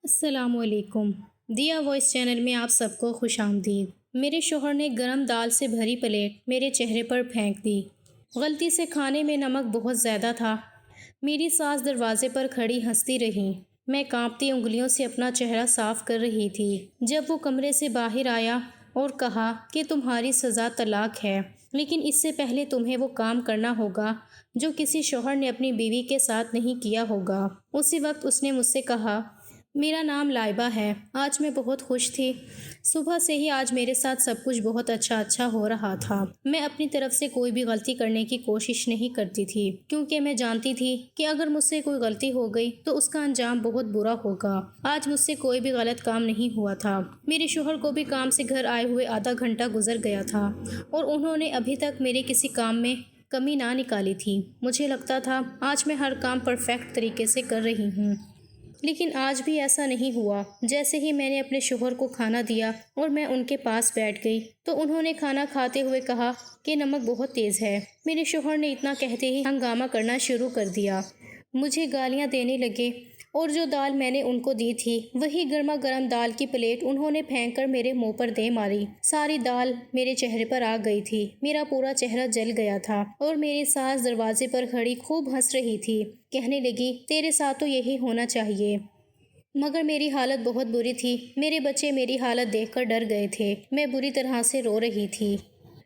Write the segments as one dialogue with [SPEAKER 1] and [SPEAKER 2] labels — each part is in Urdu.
[SPEAKER 1] السلام علیکم۔ دیا وائس چینل میں آپ سب کو خوش آمدید۔ میرے شوہر نے گرم دال سے بھری پلیٹ میرے چہرے پر پھینک دی۔ غلطی سے کھانے میں نمک بہت زیادہ تھا۔ میری ساس دروازے پر کھڑی ہنستی رہی۔ میں کانپتی انگلیوں سے اپنا چہرہ صاف کر رہی تھی جب وہ کمرے سے باہر آیا اور کہا کہ تمہاری سزا طلاق ہے، لیکن اس سے پہلے تمہیں وہ کام کرنا ہوگا جو کسی شوہر نے اپنی بیوی کے ساتھ نہیں کیا ہوگا۔ اسی وقت اس نے مجھ سے کہا، میرا نام لائبہ ہے۔ آج میں بہت خوش تھی۔ صبح سے ہی آج میرے ساتھ سب کچھ بہت اچھا ہو رہا تھا۔ میں اپنی طرف سے کوئی بھی غلطی کرنے کی کوشش نہیں کرتی تھی کیونکہ میں جانتی تھی کہ اگر مجھ سے کوئی غلطی ہو گئی تو اس کا انجام بہت برا ہوگا۔ آج مجھ سے کوئی بھی غلط کام نہیں ہوا تھا۔ میرے شوہر کو بھی کام سے گھر آئے ہوئے آدھا گھنٹہ گزر گیا تھا اور انہوں نے ابھی تک میرے کسی کام میں کمی نہ نکالی تھی۔ مجھے لگتا تھا آج میں ہر کام پرفیکٹ طریقے سے کر رہی ہوں، لیکن آج بھی ایسا نہیں ہوا۔ جیسے ہی میں نے اپنے شوہر کو کھانا دیا اور میں ان کے پاس بیٹھ گئی تو انہوں نے کھانا کھاتے ہوئے کہا کہ نمک بہت تیز ہے۔ میرے شوہر نے اتنا کہتے ہی ہنگامہ کرنا شروع کر دیا، مجھے گالیاں دینے لگے اور جو دال میں نے ان کو دی تھی وہی گرما گرم دال کی پلیٹ انہوں نے پھینک کر میرے منہ پر دے ماری۔ ساری دال میرے چہرے پر آ گئی تھی، میرا پورا چہرہ جل گیا تھا اور میری ساس دروازے پر کھڑی خوب ہنس رہی تھی، کہنے لگی تیرے ساتھ تو یہی ہونا چاہیے۔ مگر میری حالت بہت بری تھی۔ میرے بچے میری حالت دیکھ کر ڈر گئے تھے۔ میں بری طرح سے رو رہی تھی۔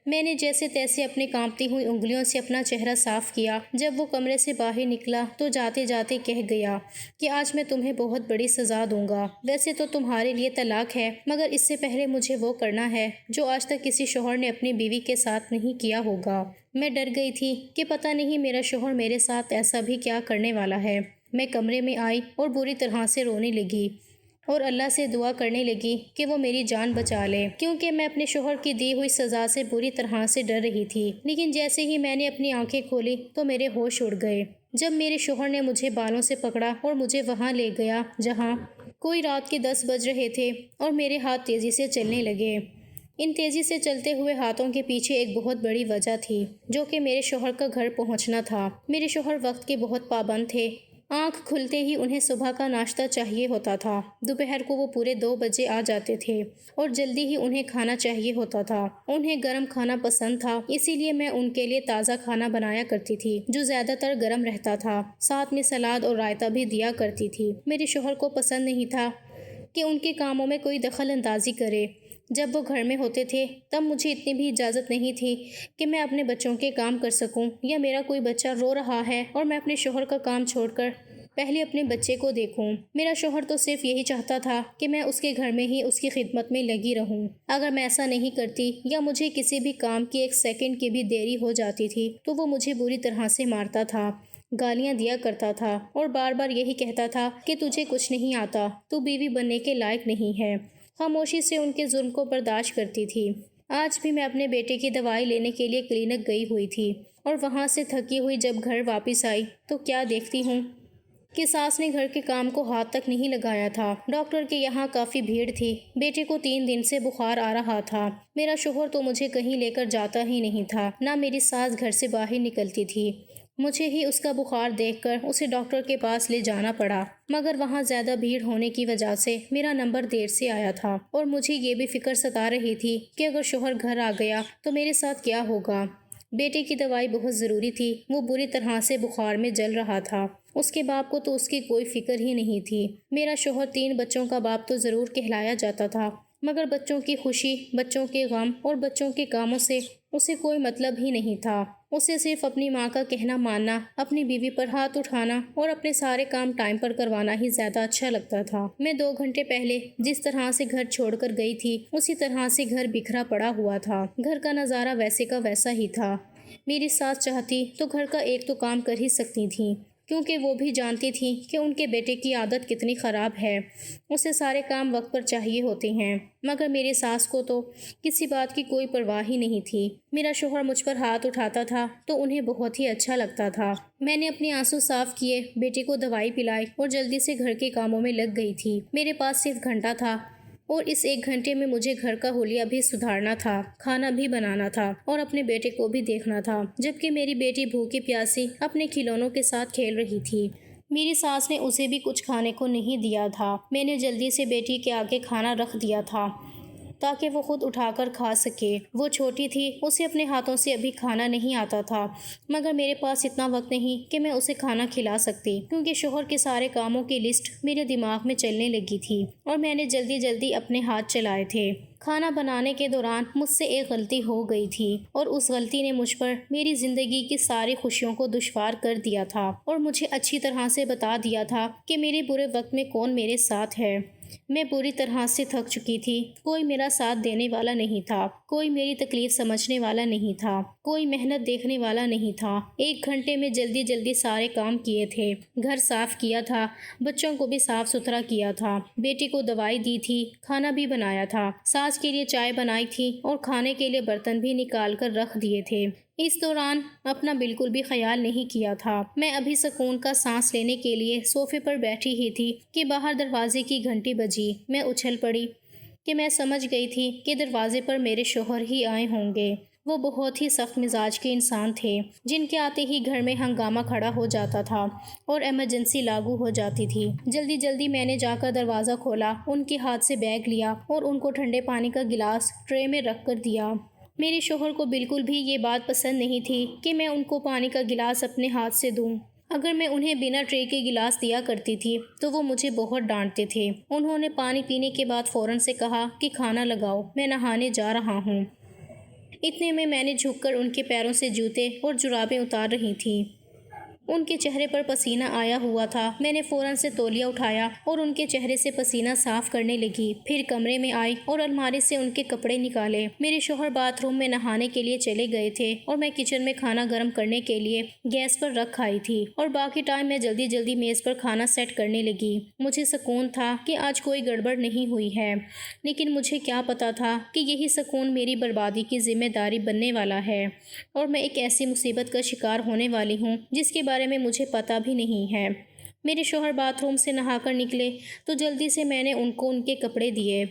[SPEAKER 1] میں نے جیسے تیسے اپنی کانپتی ہوئی انگلیوں سے اپنا چہرہ صاف کیا۔ جب وہ کمرے سے باہر نکلا تو جاتے جاتے کہہ گیا کہ آج میں تمہیں بہت بڑی سزا دوں گا۔ ویسے تو تمہارے لیے طلاق ہے، مگر اس سے پہلے مجھے وہ کرنا ہے جو آج تک کسی شوہر نے اپنی بیوی کے ساتھ نہیں کیا ہوگا۔ میں ڈر گئی تھی کہ پتہ نہیں میرا شوہر میرے ساتھ ایسا بھی کیا کرنے والا ہے۔ میں کمرے میں آئی اور بری طرح سے رونے لگی اور اللہ سے دعا کرنے لگی کہ وہ میری جان بچا لے، کیونکہ میں اپنے شوہر کی دی ہوئی سزا سے بری طرح سے ڈر رہی تھی۔ لیکن جیسے ہی میں نے اپنی آنکھیں کھولی تو میرے ہوش اڑ گئے جب میرے شوہر نے مجھے بالوں سے پکڑا اور مجھے وہاں لے گیا جہاں کوئی رات کے 10 بج رہے تھے اور میرے ہاتھ تیزی سے چلنے لگے۔ ان تیزی سے چلتے ہوئے ہاتھوں کے پیچھے ایک بہت بڑی وجہ تھی جو کہ میرے شوہر کا گھر پہنچنا تھا۔ میرے شوہر وقت کے بہت پابند تھے۔ آنکھ کھلتے ہی انہیں صبح کا ناشتہ چاہیے ہوتا تھا، دوپہر کو وہ پورے 2 بجے آ جاتے تھے اور جلدی ہی انہیں کھانا چاہیے ہوتا تھا۔ انہیں گرم کھانا پسند تھا، اسی لیے میں ان کے لیے تازہ کھانا بنایا کرتی تھی جو زیادہ تر گرم رہتا تھا، ساتھ میں سلاد اور رائتہ بھی دیا کرتی تھی۔ میرے شوہر کو پسند نہیں تھا کہ ان کے کاموں میں کوئی دخل اندازی کرے۔ جب وہ گھر میں ہوتے تھے تب مجھے اتنی بھی اجازت نہیں تھی کہ میں اپنے بچوں کے کام کر سکوں، یا میرا کوئی بچہ رو رہا ہے اور میں اپنے شوہر کا کام چھوڑ کر پہلے اپنے بچے کو دیکھوں۔ میرا شوہر تو صرف یہی چاہتا تھا کہ میں اس کے گھر میں ہی اس کی خدمت میں لگی رہوں۔ اگر میں ایسا نہیں کرتی یا مجھے کسی بھی کام کی 1 سیکنڈ کی بھی دیری ہو جاتی تھی تو وہ مجھے بری طرح سے مارتا تھا، گالیاں دیا کرتا تھا اور بار بار یہی کہتا تھا کہ تجھے کچھ نہیں آتا، تو بیوی بننے کے لائق نہیں ہے۔ خاموشی سے ان کے ظلم کو برداشت کرتی تھی۔ آج بھی میں اپنے بیٹے کی دوائی لینے کے لیے کلینک گئی ہوئی تھی اور وہاں سے تھکی ہوئی جب گھر واپس آئی تو کیا دیکھتی ہوں کہ ساس نے گھر کے کام کو ہاتھ تک نہیں لگایا تھا۔ ڈاکٹر کے یہاں کافی بھیڑ تھی۔ بیٹے کو 3 دن سے بخار آ رہا تھا۔ میرا شوہر تو مجھے کہیں لے کر جاتا ہی نہیں تھا، نہ میری ساس گھر سے باہر نکلتی تھی۔ مجھے ہی اس کا بخار دیکھ کر اسے ڈاکٹر کے پاس لے جانا پڑا، مگر وہاں زیادہ بھیڑ ہونے کی وجہ سے میرا نمبر دیر سے آیا تھا اور مجھے یہ بھی فکر ستا رہی تھی کہ اگر شوہر گھر آ گیا تو میرے ساتھ کیا ہوگا۔ بیٹے کی دوائی بہت ضروری تھی، وہ بری طرح سے بخار میں جل رہا تھا۔ اس کے باپ کو تو اس کی کوئی فکر ہی نہیں تھی۔ میرا شوہر 3 بچوں کا باپ تو ضرور کہلایا جاتا تھا، مگر بچوں کی خوشی، بچوں کے غم اور بچوں کے کاموں سے اسے کوئی مطلب ہی نہیں تھا۔ اسے صرف اپنی ماں کا کہنا ماننا، اپنی بیوی پر ہاتھ اٹھانا اور اپنے سارے کام ٹائم پر کروانا ہی زیادہ اچھا لگتا تھا۔ میں 2 گھنٹے پہلے جس طرح سے گھر چھوڑ کر گئی تھی اسی طرح سے گھر بکھرا پڑا ہوا تھا۔ گھر کا نظارہ ویسے کا ویسا ہی تھا۔ میری ساس چاہتی تو گھر کا ایک تو کام کر ہی سکتی تھیں، کیونکہ وہ بھی جانتی تھی کہ ان کے بیٹے کی عادت کتنی خراب ہے، اسے سارے کام وقت پر چاہیے ہوتے ہیں، مگر میری ساس کو تو کسی بات کی کوئی پرواہ ہی نہیں تھی۔ میرا شوہر مجھ پر ہاتھ اٹھاتا تھا تو انہیں بہت ہی اچھا لگتا تھا۔ میں نے اپنے آنسو صاف کیے، بیٹے کو دوائی پلائی اور جلدی سے گھر کے کاموں میں لگ گئی تھی۔ میرے پاس صرف گھنٹہ تھا اور اس 1 گھنٹے میں مجھے گھر کا حلیہ بھی سدھارنا تھا، کھانا بھی بنانا تھا اور اپنے بیٹے کو بھی دیکھنا تھا، جبکہ میری بیٹی بھوکی پیاسی اپنے کھلونوں کے ساتھ کھیل رہی تھی۔ میری ساس نے اسے بھی کچھ کھانے کو نہیں دیا تھا۔ میں نے جلدی سے بیٹی کے آگے کھانا رکھ دیا تھا تاکہ وہ خود اٹھا کر کھا سکے۔ وہ چھوٹی تھی، اسے اپنے ہاتھوں سے ابھی کھانا نہیں آتا تھا، مگر میرے پاس اتنا وقت نہیں کہ میں اسے کھانا کھلا سکتی، کیونکہ شوہر کے سارے کاموں کی لسٹ میرے دماغ میں چلنے لگی تھی اور میں نے جلدی جلدی اپنے ہاتھ چلائے تھے۔ کھانا بنانے کے دوران مجھ سے ایک غلطی ہو گئی تھی اور اس غلطی نے مجھ پر میری زندگی کی ساری خوشیوں کو دشوار کر دیا تھا اور مجھے اچھی طرح سے بتا دیا تھا کہ میرے برے وقت میں کون میرے ساتھ ہے۔ میں بری طرح سے تھک چکی تھی، کوئی میرا ساتھ دینے والا نہیں تھا، کوئی میری تکلیف سمجھنے والا نہیں تھا، کوئی محنت دیکھنے والا نہیں تھا۔ 1 گھنٹے میں جلدی جلدی سارے کام کیے تھے، گھر صاف کیا تھا، بچوں کو بھی صاف ستھرا کیا تھا، بیٹی کو دوائی دی تھی، کھانا بھی بنایا تھا، ساس کے لیے چائے بنائی تھی اور کھانے کے لیے برتن بھی نکال کر رکھ دیے تھے۔ اس دوران اپنا بالکل بھی خیال نہیں کیا تھا۔ میں ابھی سکون کا سانس لینے کے لیے صوفے پر بیٹھی ہی تھی کہ باہر دروازے کی گھنٹی بجی۔ میں اچھل پڑی کہ میں سمجھ گئی تھی کہ دروازے پر میرے شوہر ہی آئے ہوں گے۔ وہ بہت ہی سخت مزاج کے انسان تھے، جن کے آتے ہی گھر میں ہنگامہ کھڑا ہو جاتا تھا اور ایمرجنسی لاگو ہو جاتی تھی۔ جلدی جلدی میں نے جا کر دروازہ کھولا، ان کے ہاتھ سے بیگ لیا اور ان کو ٹھنڈے پانی کا گلاس ٹرے میں رکھ کر دیا۔ میرے شوہر کو بالکل بھی یہ بات پسند نہیں تھی کہ میں ان کو پانی کا گلاس اپنے ہاتھ سے دوں۔ اگر میں انہیں بنا ٹرے کے گلاس دیا کرتی تھی تو وہ مجھے بہت ڈانٹتے تھے۔ انہوں نے پانی پینے کے بعد فوراً سے کہا کہ کھانا لگاؤ، میں نہانے جا رہا ہوں۔ اتنے میں نے جھک کر ان کے پیروں سے جوتے اور جرابیں اتار رہی تھی۔ ان کے چہرے پر پسینہ آیا ہوا تھا۔ میں نے فوراً سے تولیہ اٹھایا اور ان کے چہرے سے پسینہ صاف کرنے لگی، پھر کمرے میں آئی اور الماری سے ان کے کپڑے نکالے۔ میرے شوہر باتھ روم میں نہانے کے لیے چلے گئے تھے اور میں کچن میں کھانا گرم کرنے کے لیے گیس پر رکھ آئی تھی اور باقی ٹائم میں جلدی جلدی میز پر کھانا سیٹ کرنے لگی۔ مجھے سکون تھا کہ آج کوئی گڑبڑ نہیں ہوئی ہے، لیکن مجھے کیا پتا تھا کہ یہی سکون میری بربادی کی ذمہ داری بننے والا ہے اور میں ایک ایسی مصیبت کا شکار ہونے والی ہوں جس کے بارے میں مجھے پتا بھی نہیں ہے۔ میرے شوہر باتھ روم سے نہا کر نکلے تو جلدی سے میں نے ان کو ان کے کپڑے دیے۔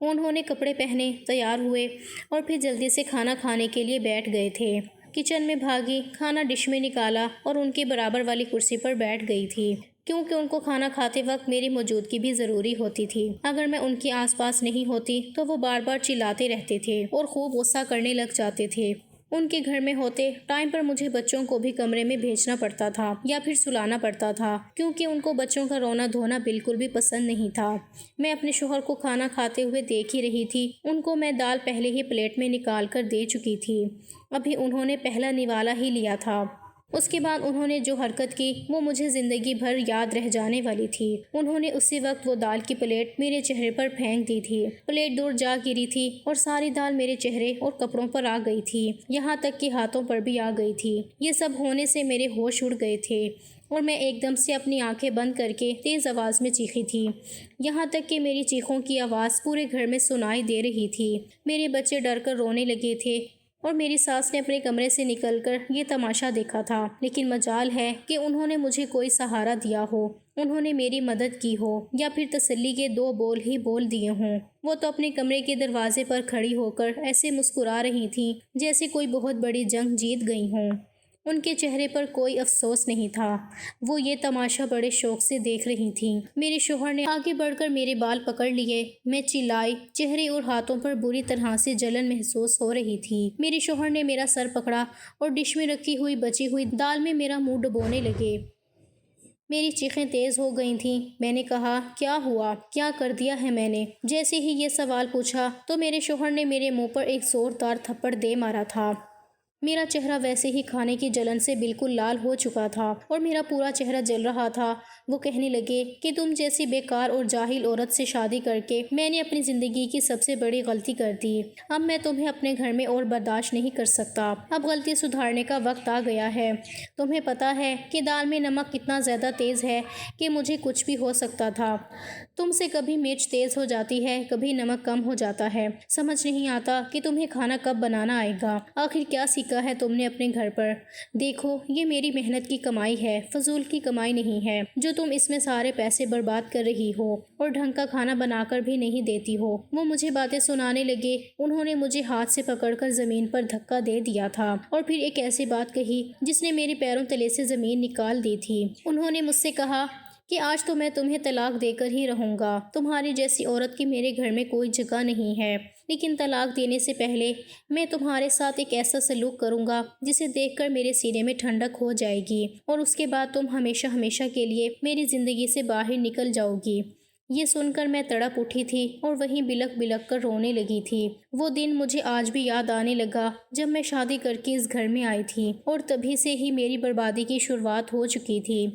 [SPEAKER 1] انہوں نے کپڑے پہنے، تیار ہوئے اور پھر جلدی سے کھانا کھانے کے لیے بیٹھ گئے تھے۔ کچن میں بھاگی، کھانا ڈش میں نکالا اور ان کے برابر والی کرسی پر بیٹھ گئی تھی، کیونکہ ان کو کھانا کھاتے وقت میری موجودگی بھی ضروری ہوتی تھی۔ اگر میں ان کے آس پاس نہیں ہوتی تو وہ بار بار چلاتے رہتے تھے اور خوب غصہ کرنے لگ جاتے تھے۔ ان کے گھر میں ہوتے ٹائم پر مجھے بچوں کو بھی کمرے میں بھیجنا پڑتا تھا یا پھر سلانا پڑتا تھا، کیونکہ ان کو بچوں کا رونا دھونا بالکل بھی پسند نہیں تھا۔ میں اپنے شوہر کو کھانا کھاتے ہوئے دیکھ ہی رہی تھی۔ ان کو میں دال پہلے ہی پلیٹ میں نکال کر دے چکی تھی، ابھی انہوں نے پہلا نوالا ہی لیا تھا۔ اس کے بعد انہوں نے جو حرکت کی وہ مجھے زندگی بھر یاد رہ جانے والی تھی۔ انہوں نے اسی وقت وہ دال کی پلیٹ میرے چہرے پر پھینک دی تھی۔ پلیٹ دور جا گری تھی اور ساری دال میرے چہرے اور کپڑوں پر آ گئی تھی، یہاں تک کہ ہاتھوں پر بھی آ گئی تھی۔ یہ سب ہونے سے میرے ہوش اڑ گئے تھے اور میں ایک دم سے اپنی آنکھیں بند کر کے تیز آواز میں چیخی تھی، یہاں تک کہ میری چیخوں کی آواز پورے گھر میں سنائی دے رہی تھی۔ میرے بچے ڈر کر رونے لگے تھے اور میری ساس نے اپنے کمرے سے نکل کر یہ تماشا دیکھا تھا، لیکن مجال ہے کہ انہوں نے مجھے کوئی سہارا دیا ہو، انہوں نے میری مدد کی ہو یا پھر تسلی کے 2 بول ہی بول دیے ہوں۔ وہ تو اپنے کمرے کے دروازے پر کھڑی ہو کر ایسے مسکرا رہی تھیں جیسے کوئی بہت بڑی جنگ جیت گئی ہوں۔ ان کے چہرے پر کوئی افسوس نہیں تھا، وہ یہ تماشا بڑے شوق سے دیکھ رہی تھیں۔ میرے شوہر نے آگے بڑھ کر میرے بال پکڑ لیے، میں چلائی، چہرے اور ہاتھوں پر بری طرح سے جلن محسوس ہو رہی تھی۔ میرے شوہر نے میرا سر پکڑا اور ڈش میں رکھی ہوئی بچی ہوئی دال میں میرا منہ ڈبونے لگے۔ میری چیخیں تیز ہو گئی تھیں۔ میں نے کہا، کیا ہوا؟ کیا کر دیا ہے میں نے؟ جیسے ہی یہ سوال پوچھا تو میرے شوہر نے میرے منہ پر ایک زوردار تھپڑ دے مارا تھا۔ میرا چہرہ ویسے ہی کھانے کی جلن سے بالکل لال ہو چکا تھا اور میرا پورا چہرہ جل رہا تھا۔ وہ کہنے لگے کہ تم جیسی بیکار اور جاہل عورت سے شادی کر کے میں نے اپنی زندگی کی سب سے بڑی غلطی کر دی۔ اب میں تمہیں اپنے گھر میں اور برداشت نہیں کر سکتا۔ اب غلطی سدھارنے کا وقت آ گیا ہے۔ تمہیں پتہ ہے کہ دال میں نمک کتنا زیادہ تیز ہے کہ مجھے کچھ بھی ہو سکتا تھا۔ تم سے کبھی مرچ تیز ہو جاتی ہے، کبھی نمک کم ہو جاتا ہے۔ سمجھ نہیں آتا کہ تمہیں کھانا کب بنانا آئے گا۔ آخر کیا سیکھ کا ہے تم نے اپنے گھر پر؟ دیکھو یہ میری محنت کی کمائی ہے، فضول کی کمائی نہیں ہے جو تم اس میں سارے پیسے برباد کر رہی ہو اور ڈھنگ کا کھانا بنا کر بھی نہیں دیتی ہو۔ وہ مجھے باتیں سنانے لگے۔ انہوں نے مجھے ہاتھ سے پکڑ کر زمین پر دھکا دے دیا تھا اور پھر ایک ایسی بات کہی جس نے میرے پیروں تلے سے زمین نکال دی تھی۔ انہوں نے مجھ سے کہا کہ آج تو میں تمہیں طلاق دے کر ہی رہوں گا، تمہاری جیسی عورت کی میرے گھر میں کوئی جگہ نہیں ہے، لیکن طلاق دینے سے پہلے میں تمہارے ساتھ ایک ایسا سلوک کروں گا جسے دیکھ کر میرے سینے میں ٹھنڈک ہو جائے گی اور اس کے بعد تم ہمیشہ ہمیشہ کے لیے میری زندگی سے باہر نکل جاؤ گی۔ یہ سن کر میں تڑپ اٹھی تھی اور وہیں بلک بلک کر رونے لگی تھی۔ وہ دن مجھے آج بھی یاد آنے لگا جب میں شادی کر کے اس گھر میں آئی تھی اور تبھی سے ہی میری بربادی کی شروعات ہو چکی تھی۔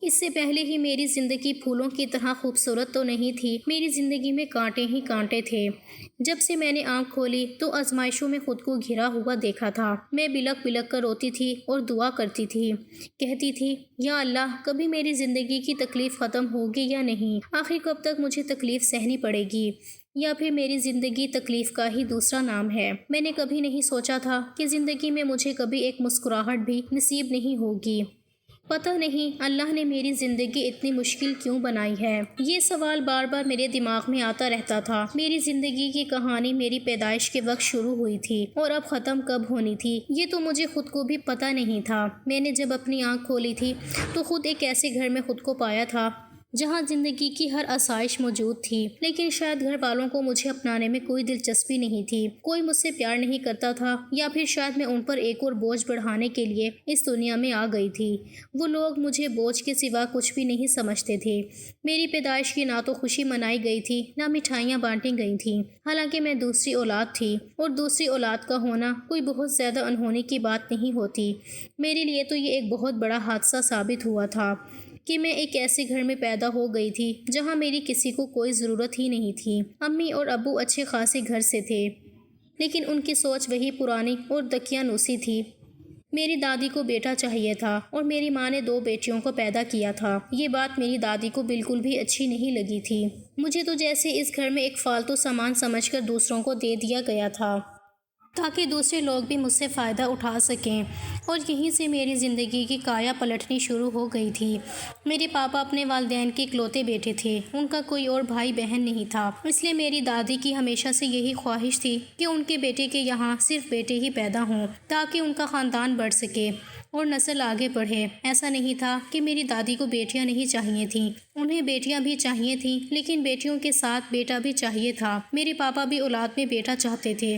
[SPEAKER 1] اس سے پہلے ہی میری زندگی پھولوں کی طرح خوبصورت تو نہیں تھی، میری زندگی میں کانٹے ہی کانٹے تھے۔ جب سے میں نے آنکھ کھولی تو آزمائشوں میں خود کو گھرا ہوا دیکھا تھا۔ میں بلک بلک کر روتی تھی اور دعا کرتی تھی، کہتی تھی یا اللہ کبھی میری زندگی کی تکلیف ختم ہوگی یا نہیں، آخر کب تک مجھے تکلیف سہنی پڑے گی، یا پھر میری زندگی تکلیف کا ہی دوسرا نام ہے۔ میں نے کبھی نہیں سوچا تھا کہ زندگی میں مجھے کبھی ایک مسکراہٹ بھی نصیب نہیں ہوگی۔ پتہ نہیں اللہ نے میری زندگی اتنی مشکل کیوں بنائی ہے؟ یہ سوال بار بار میرے دماغ میں آتا رہتا تھا۔ میری زندگی کی کہانی میری پیدائش کے وقت شروع ہوئی تھی اور اب ختم کب ہونی تھی یہ تو مجھے خود کو بھی پتہ نہیں تھا۔ میں نے جب اپنی آنکھ کھولی تھی تو خود ایک ایسے گھر میں خود کو پایا تھا جہاں زندگی کی ہر آسائش موجود تھی، لیکن شاید گھر والوں کو مجھے اپنانے میں کوئی دلچسپی نہیں تھی، کوئی مجھ سے پیار نہیں کرتا تھا، یا پھر شاید میں ان پر ایک اور بوجھ بڑھانے کے لیے اس دنیا میں آ گئی تھی۔ وہ لوگ مجھے بوجھ کے سوا کچھ بھی نہیں سمجھتے تھے۔ میری پیدائش کی نہ تو خوشی منائی گئی تھی نہ مٹھائیاں بانٹی گئی تھیں، حالانکہ میں دوسری اولاد تھی اور دوسری اولاد کا ہونا کوئی بہت زیادہ انہونی کی بات نہیں ہوتی۔ میرے لیے تو یہ ایک بہت بڑا حادثہ ثابت ہوا تھا کہ میں ایک ایسے گھر میں پیدا ہو گئی تھی جہاں میری کسی کو کوئی ضرورت ہی نہیں تھی۔ امی اور ابو اچھے خاصے گھر سے تھے، لیکن ان کی سوچ وہی پرانی اور دقیانوسی تھی۔ میری دادی کو بیٹا چاہیے تھا اور میری ماں نے 2 بیٹیوں کو پیدا کیا تھا۔ یہ بات میری دادی کو بالکل بھی اچھی نہیں لگی تھی۔ مجھے تو جیسے اس گھر میں ایک فالتو سامان سمجھ کر دوسروں کو دے دیا گیا تھا تاکہ دوسرے لوگ بھی مجھ سے فائدہ اٹھا سکیں، اور یہیں سے میری زندگی کی کایا پلٹنی شروع ہو گئی تھی۔ میرے پاپا اپنے والدین کے اکلوتے بیٹے تھے، ان کا کوئی اور بھائی بہن نہیں تھا، اس لیے میری دادی کی ہمیشہ سے یہی خواہش تھی کہ ان کے بیٹے کے یہاں صرف بیٹے ہی پیدا ہوں تاکہ ان کا خاندان بڑھ سکے اور نسل آگے بڑھے۔ ایسا نہیں تھا کہ میری دادی کو بیٹیاں نہیں چاہیے تھیں، انہیں بیٹیاں بھی چاہیے تھیں، لیکن بیٹیوں کے ساتھ بیٹا بھی چاہیے تھا۔ میرے پاپا بھی اولاد میں بیٹا چاہتے تھے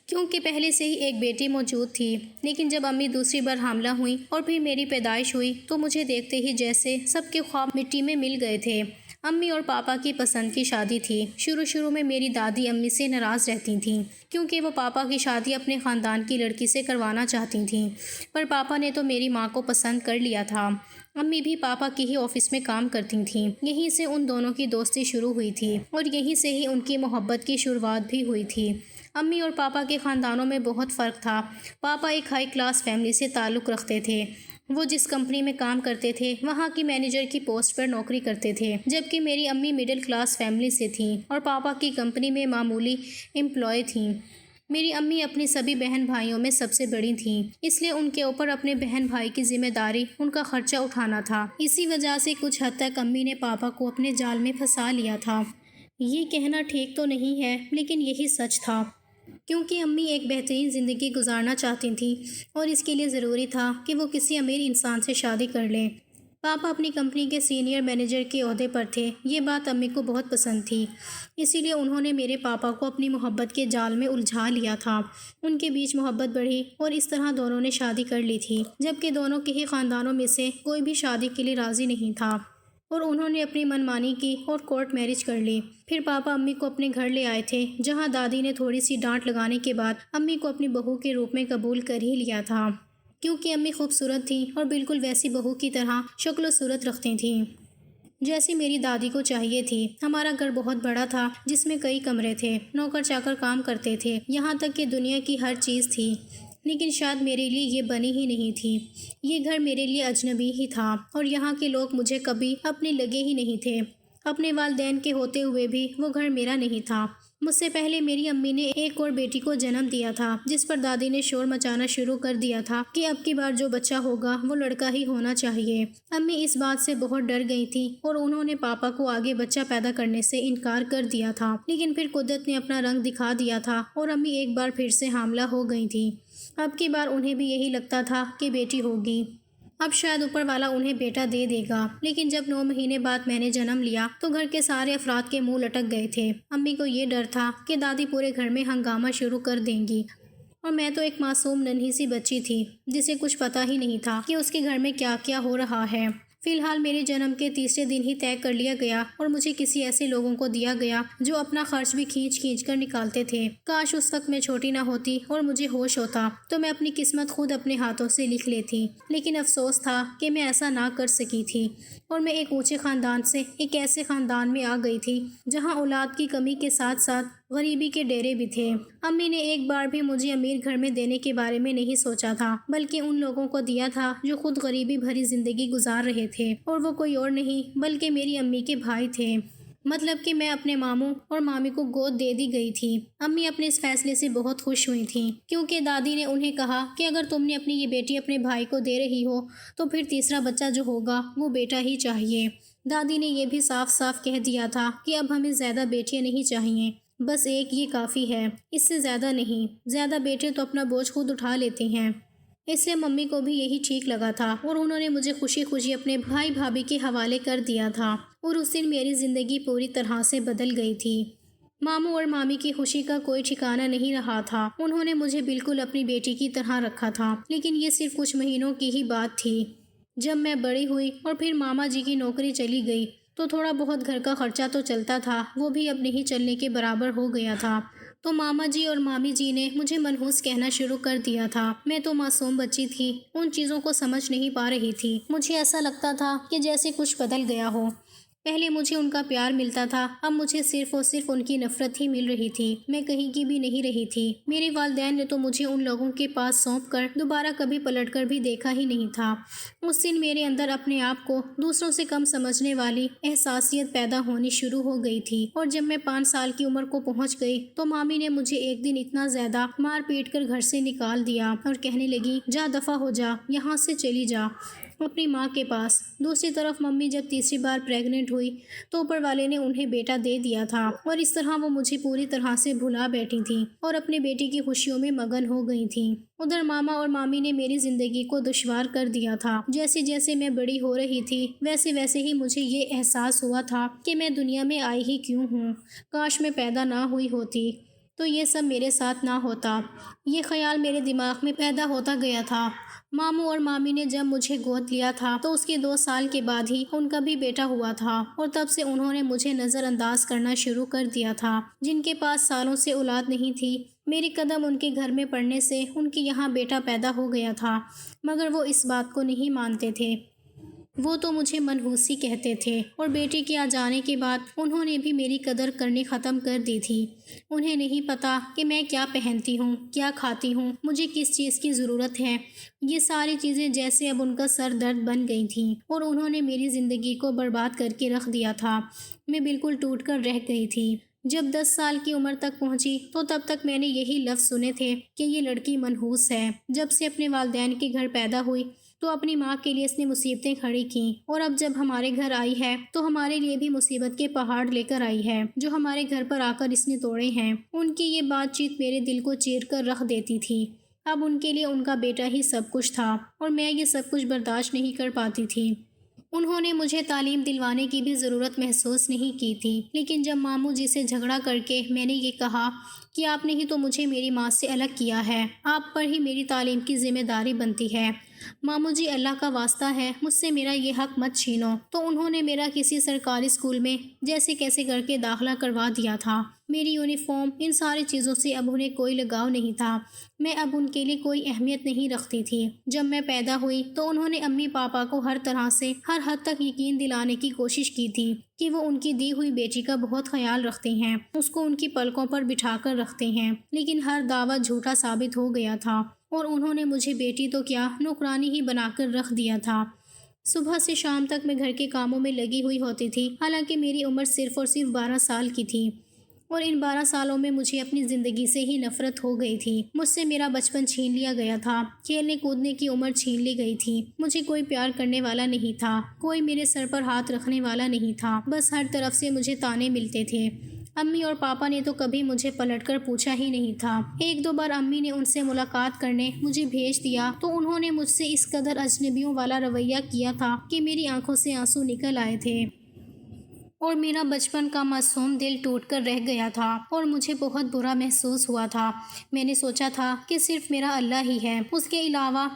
[SPEAKER 1] کیونکہ پہلے سے ہی ایک بیٹی موجود تھی، لیکن جب امی دوسری بار حاملہ ہوئیں اور پھر میری پیدائش ہوئی تو مجھے دیکھتے ہی جیسے سب کے خواب مٹی میں مل گئے تھے۔ امی اور پاپا کی پسند کی شادی تھی۔ شروع میں میری دادی امی سے ناراض رہتی تھیں کیونکہ وہ پاپا کی شادی اپنے خاندان کی لڑکی سے کروانا چاہتی تھیں، پر پاپا نے تو میری ماں کو پسند کر لیا تھا۔ امی بھی پاپا کی ہی آفس میں کام کرتی تھیں، یہیں سے ان دونوں کی دوستی شروع ہوئی تھی اور یہیں سے ہی ان کی محبت کی شروعات بھی ہوئی تھی۔ امی اور پاپا کے خاندانوں میں بہت فرق تھا۔ پاپا ایک ہائی کلاس فیملی سے تعلق رکھتے تھے، وہ جس کمپنی میں کام کرتے تھے وہاں کی مینیجر کی پوسٹ پر نوکری کرتے تھے، جبکہ میری امی مڈل کلاس فیملی سے تھیں اور پاپا کی کمپنی میں معمولی امپلائی تھیں۔ میری امی اپنی سبھی بہن بھائیوں میں سب سے بڑی تھیں، اس لیے ان کے اوپر اپنے بہن بھائی کی ذمہ داری ان کا خرچہ اٹھانا تھا۔ اسی وجہ سے کچھ حد تک امی نے پاپا کو اپنے جال میں پھنسا لیا تھا۔ یہ کہنا ٹھیک تو نہیں ہے، لیکن یہی سچ تھا، کیونکہ امی ایک بہترین زندگی گزارنا چاہتی تھیں اور اس کے لیے ضروری تھا کہ وہ کسی امیر انسان سے شادی کر لیں۔ پاپا اپنی کمپنی کے سینئر مینیجر کے عہدے پر تھے، یہ بات امی کو بہت پسند تھی، اسی لیے انہوں نے میرے پاپا کو اپنی محبت کے جال میں الجھا لیا تھا۔ ان کے بیچ محبت بڑھی اور اس طرح دونوں نے شادی کر لی تھی، جبکہ دونوں کے ہی خاندانوں میں سے کوئی بھی شادی کے لیے راضی نہیں تھا اور انہوں نے اپنی منمانی کی اور کورٹ میرج کر لی۔ پھر پاپا امی کو اپنے گھر لے آئے تھے، جہاں دادی نے تھوڑی سی ڈانٹ لگانے کے بعد امی کو اپنی بہو کے روپ میں قبول کر ہی لیا تھا، کیونکہ امی خوبصورت تھیں اور بالکل ویسی بہو کی طرح شکل و صورت رکھتی تھیں جیسی میری دادی کو چاہیے تھی۔ ہمارا گھر بہت بڑا تھا جس میں کئی کمرے تھے، نوکر چاکر کام کرتے تھے، یہاں تک کہ دنیا کی ہر چیز تھی، لیکن شاید میرے لیے یہ بنی ہی نہیں تھی۔ یہ گھر میرے لیے اجنبی ہی تھا اور یہاں کے لوگ مجھے کبھی اپنے لگے ہی نہیں تھے۔ اپنے والدین کے ہوتے ہوئے بھی وہ گھر میرا نہیں تھا۔ مجھ سے پہلے میری امی نے ایک اور بیٹی کو جنم دیا تھا، جس پر دادی نے شور مچانا شروع کر دیا تھا کہ اب کی بار جو بچہ ہوگا وہ لڑکا ہی ہونا چاہیے۔ امی اس بات سے بہت ڈر گئی تھی اور انہوں نے پاپا کو آگے بچہ پیدا کرنے سے انکار کر دیا تھا، لیکن پھر قدرت نے اپنا رنگ دکھا دیا تھا اور امی ایک بار پھر سے حاملہ ہو گئی تھی۔ اب کی بار انہیں بھی یہی لگتا تھا کہ بیٹی ہوگی، اب شاید اوپر والا انہیں بیٹا دے دے گا۔ لیکن جب 9 مہینے بعد میں نے جنم لیا تو گھر کے سارے افراد کے منہ لٹک گئے تھے۔ امی کو یہ ڈر تھا کہ دادی پورے گھر میں ہنگامہ شروع کر دیں گی، اور میں تو ایک معصوم ننھی سی بچی تھی جسے کچھ پتہ ہی نہیں تھا کہ اس کے گھر میں کیا کیا ہو رہا ہے۔ فی الحال میرے جنم کے تیسرے دن ہی طے کر لیا گیا اور مجھے کسی ایسے لوگوں کو دیا گیا جو اپنا خرچ بھی کھینچ کھینچ کر نکالتے تھے۔ کاش اس وقت میں چھوٹی نہ ہوتی اور مجھے ہوش ہوتا تو میں اپنی قسمت خود اپنے ہاتھوں سے لکھ لیتی، لیکن افسوس تھا کہ میں ایسا نہ کر سکی تھی، اور میں ایک اونچے خاندان سے ایک ایسے خاندان میں آ گئی تھی جہاں اولاد کی کمی کے ساتھ ساتھ غریبی کے ڈیرے بھی تھے۔ امی نے ایک بار بھی مجھے امیر گھر میں دینے کے بارے میں نہیں سوچا تھا، بلکہ ان لوگوں کو دیا تھا جو خود غریبی بھری زندگی گزار رہے تھے، اور وہ کوئی اور نہیں بلکہ میری امی کے بھائی تھے۔ مطلب کہ میں اپنے ماموں اور مامی کو گود دے دی گئی تھی۔ امی اپنے اس فیصلے سے بہت خوش ہوئی تھیں، کیونکہ دادی نے انہیں کہا کہ اگر تم نے اپنی یہ بیٹی اپنے بھائی کو دے رہی ہو تو پھر تیسرا بچہ جو ہوگا وہ بیٹا ہی چاہیے۔ دادی نے یہ بھی صاف صاف کہہ دیا تھا کہ اب ہمیں زیادہ بیٹیاں نہیں چاہیے، بس ایک یہ کافی ہے، اس سے زیادہ نہیں، زیادہ بیٹے تو اپنا بوجھ خود اٹھا لیتے ہیں۔ اس لیے ممی کو بھی یہی ٹھیک لگا تھا اور انہوں نے مجھے خوشی خوشی اپنے بھائی بھابھی کے حوالے کر دیا تھا، اور اس دن میری زندگی پوری طرح سے بدل گئی تھی۔ ماموں اور مامی کی خوشی کا کوئی ٹھکانہ نہیں رہا تھا۔ انہوں نے مجھے بالکل اپنی بیٹی کی طرح رکھا تھا، لیکن یہ صرف کچھ مہینوں کی ہی بات تھی۔ جب میں بڑی ہوئی اور پھر ماما جی کی نوکری چلی گئی تو تھوڑا بہت گھر کا خرچہ تو چلتا تھا، وہ بھی اب نہیں چلنے کے برابر ہو گیا تھا۔ تو ماما جی اور مامی جی نے مجھے منحوس کہنا شروع کر دیا تھا۔ میں تو معصوم بچی تھی، ان چیزوں کو سمجھ نہیں پا رہی تھی۔ مجھے ایسا لگتا تھا کہ جیسے کچھ بدل گیا ہو۔ پہلے مجھے ان کا پیار ملتا تھا، اب مجھے صرف اور صرف ان کی نفرت ہی مل رہی تھی۔ میں کہیں کی بھی نہیں رہی تھی۔ میرے والدین نے تو مجھے ان لوگوں کے پاس سونپ کر دوبارہ کبھی پلٹ کر بھی دیکھا ہی نہیں تھا۔ اس دن میرے اندر اپنے آپ کو دوسروں سے کم سمجھنے والی احساسیت پیدا ہونی شروع ہو گئی تھی، اور جب میں 5 سال کی عمر کو پہنچ گئی تو مامی نے مجھے ایک دن اتنا زیادہ مار پیٹ کر گھر سے نکال دیا اور کہنے لگی، جا دفع ہو جا، یہاں سے چلی جا اپنی ماں کے پاس۔ دوسری طرف ممی جب تیسری بار پریگننٹ ہوئی تو اوپر والے نے انہیں بیٹا دے دیا تھا، اور اس طرح وہ مجھے پوری طرح سے بھلا بیٹھی تھیں اور اپنے بیٹی کی خوشیوں میں مگن ہو گئی تھیں۔ ادھر ماما اور مامی نے میری زندگی کو دشوار کر دیا تھا۔ جیسے جیسے میں بڑی ہو رہی تھی ویسے ویسے ہی مجھے یہ احساس ہوا تھا کہ میں دنیا میں آئی ہی کیوں ہوں، کاش میں پیدا نہ ہوئی ہوتی تو یہ سب میرے ساتھ نہ ہوتا۔ یہ خیال میرے دماغ میں پیدا ہوتا گیا تھا۔ ماموں اور مامی نے جب مجھے گود لیا تھا تو اس کے 2 سال کے بعد ہی ان کا بھی بیٹا ہوا تھا، اور تب سے انہوں نے مجھے نظر انداز کرنا شروع کر دیا تھا۔ جن کے پاس سالوں سے اولاد نہیں تھی، میری قدم ان کے گھر میں پڑنے سے ان کے یہاں بیٹا پیدا ہو گیا تھا، مگر وہ اس بات کو نہیں مانتے تھے۔ وہ تو مجھے منحوسی کہتے تھے، اور بیٹے کے آ جانے کے بعد انہوں نے بھی میری قدر کرنی ختم کر دی تھی۔ انہیں نہیں پتا کہ میں کیا پہنتی ہوں، کیا کھاتی ہوں، مجھے کس چیز کی ضرورت ہے۔ یہ ساری چیزیں جیسے اب ان کا سر درد بن گئی تھیں، اور انہوں نے میری زندگی کو برباد کر کے رکھ دیا تھا۔ میں بالکل ٹوٹ کر رہ گئی تھی۔ جب 10 سال کی عمر تک پہنچی تو تب تک میں نے یہی لفظ سنے تھے کہ یہ لڑکی منحوس ہے۔ جب سے اپنے والدین کے گھر پیدا ہوئی تو اپنی ماں کے لیے اس نے مصیبتیں کھڑی کیں، اور اب جب ہمارے گھر آئی ہے تو ہمارے لیے بھی مصیبت کے پہاڑ لے کر آئی ہے، جو ہمارے گھر پر آ کر اس نے توڑے ہیں۔ ان کی یہ بات چیت میرے دل کو چیر کر رکھ دیتی تھی۔ اب ان کے لیے ان کا بیٹا ہی سب کچھ تھا، اور میں یہ سب کچھ برداشت نہیں کر پاتی تھی۔ انہوں نے مجھے تعلیم دلوانے کی بھی ضرورت محسوس نہیں کی تھی، لیکن جب ماموں جی سے جھگڑا کر کے میں نے یہ کہا کہ آپ نے ہی تو مجھے میری ماں سے الگ کیا ہے، آپ پر ہی میری تعلیم کی ذمہ داری بنتی ہے، ماموں جی اللہ کا واسطہ ہے مجھ سے میرا یہ حق مت چھینو، تو انہوں نے میرا کسی سرکاری اسکول میں جیسے کیسے کر کے داخلہ کروا دیا تھا۔ میری یونیفارم، ان ساری چیزوں سے اب انہیں کوئی لگاؤ نہیں تھا۔ میں اب ان کے لیے کوئی اہمیت نہیں رکھتی تھی۔ جب میں پیدا ہوئی تو انہوں نے امی پاپا کو ہر طرح سے ہر حد تک یقین دلانے کی کوشش کی تھی کہ وہ ان کی دی ہوئی بیٹی کا بہت خیال رکھتے ہیں، اس کو ان کی پلکوں پر بٹھا کر رکھتے ہیں، لیکن ہر دعویٰ جھوٹا ثابت ہو گیا تھا، اور انہوں نے مجھے بیٹی تو کیا نوکرانی ہی بنا کر رکھ دیا تھا۔ صبح سے شام تک میں گھر کے کاموں میں لگی ہوئی ہوتی تھی، حالانکہ میری عمر صرف اور صرف 12 سال کی تھی۔ اور ان 12 سالوں میں مجھے اپنی زندگی سے ہی نفرت ہو گئی تھی۔ مجھ سے میرا بچپن چھین لیا گیا تھا، کھیلنے کودنے کی عمر چھین لی گئی تھی، مجھے کوئی پیار کرنے والا نہیں تھا، کوئی میرے سر پر ہاتھ رکھنے والا نہیں تھا، بس ہر طرف سے مجھے تانے ملتے تھے۔ امی اور پاپا نے تو کبھی مجھے پلٹ کر پوچھا ہی نہیں تھا۔ ایک دو بار امی نے ان سے ملاقات کرنے مجھے بھیج دیا تو انہوں نے مجھ سے اس قدر اجنبیوں والا رویہ کیا تھا کہ میری آنکھوں سے آنسو نکل آئے تھے، اور میرا بچپن کا معصوم دل ٹوٹ کر رہ گیا تھا، اور مجھے بہت برا محسوس ہوا تھا۔ میں نے سوچا تھا کہ صرف میرا اللہ ہی ہے، اس کے علاوہ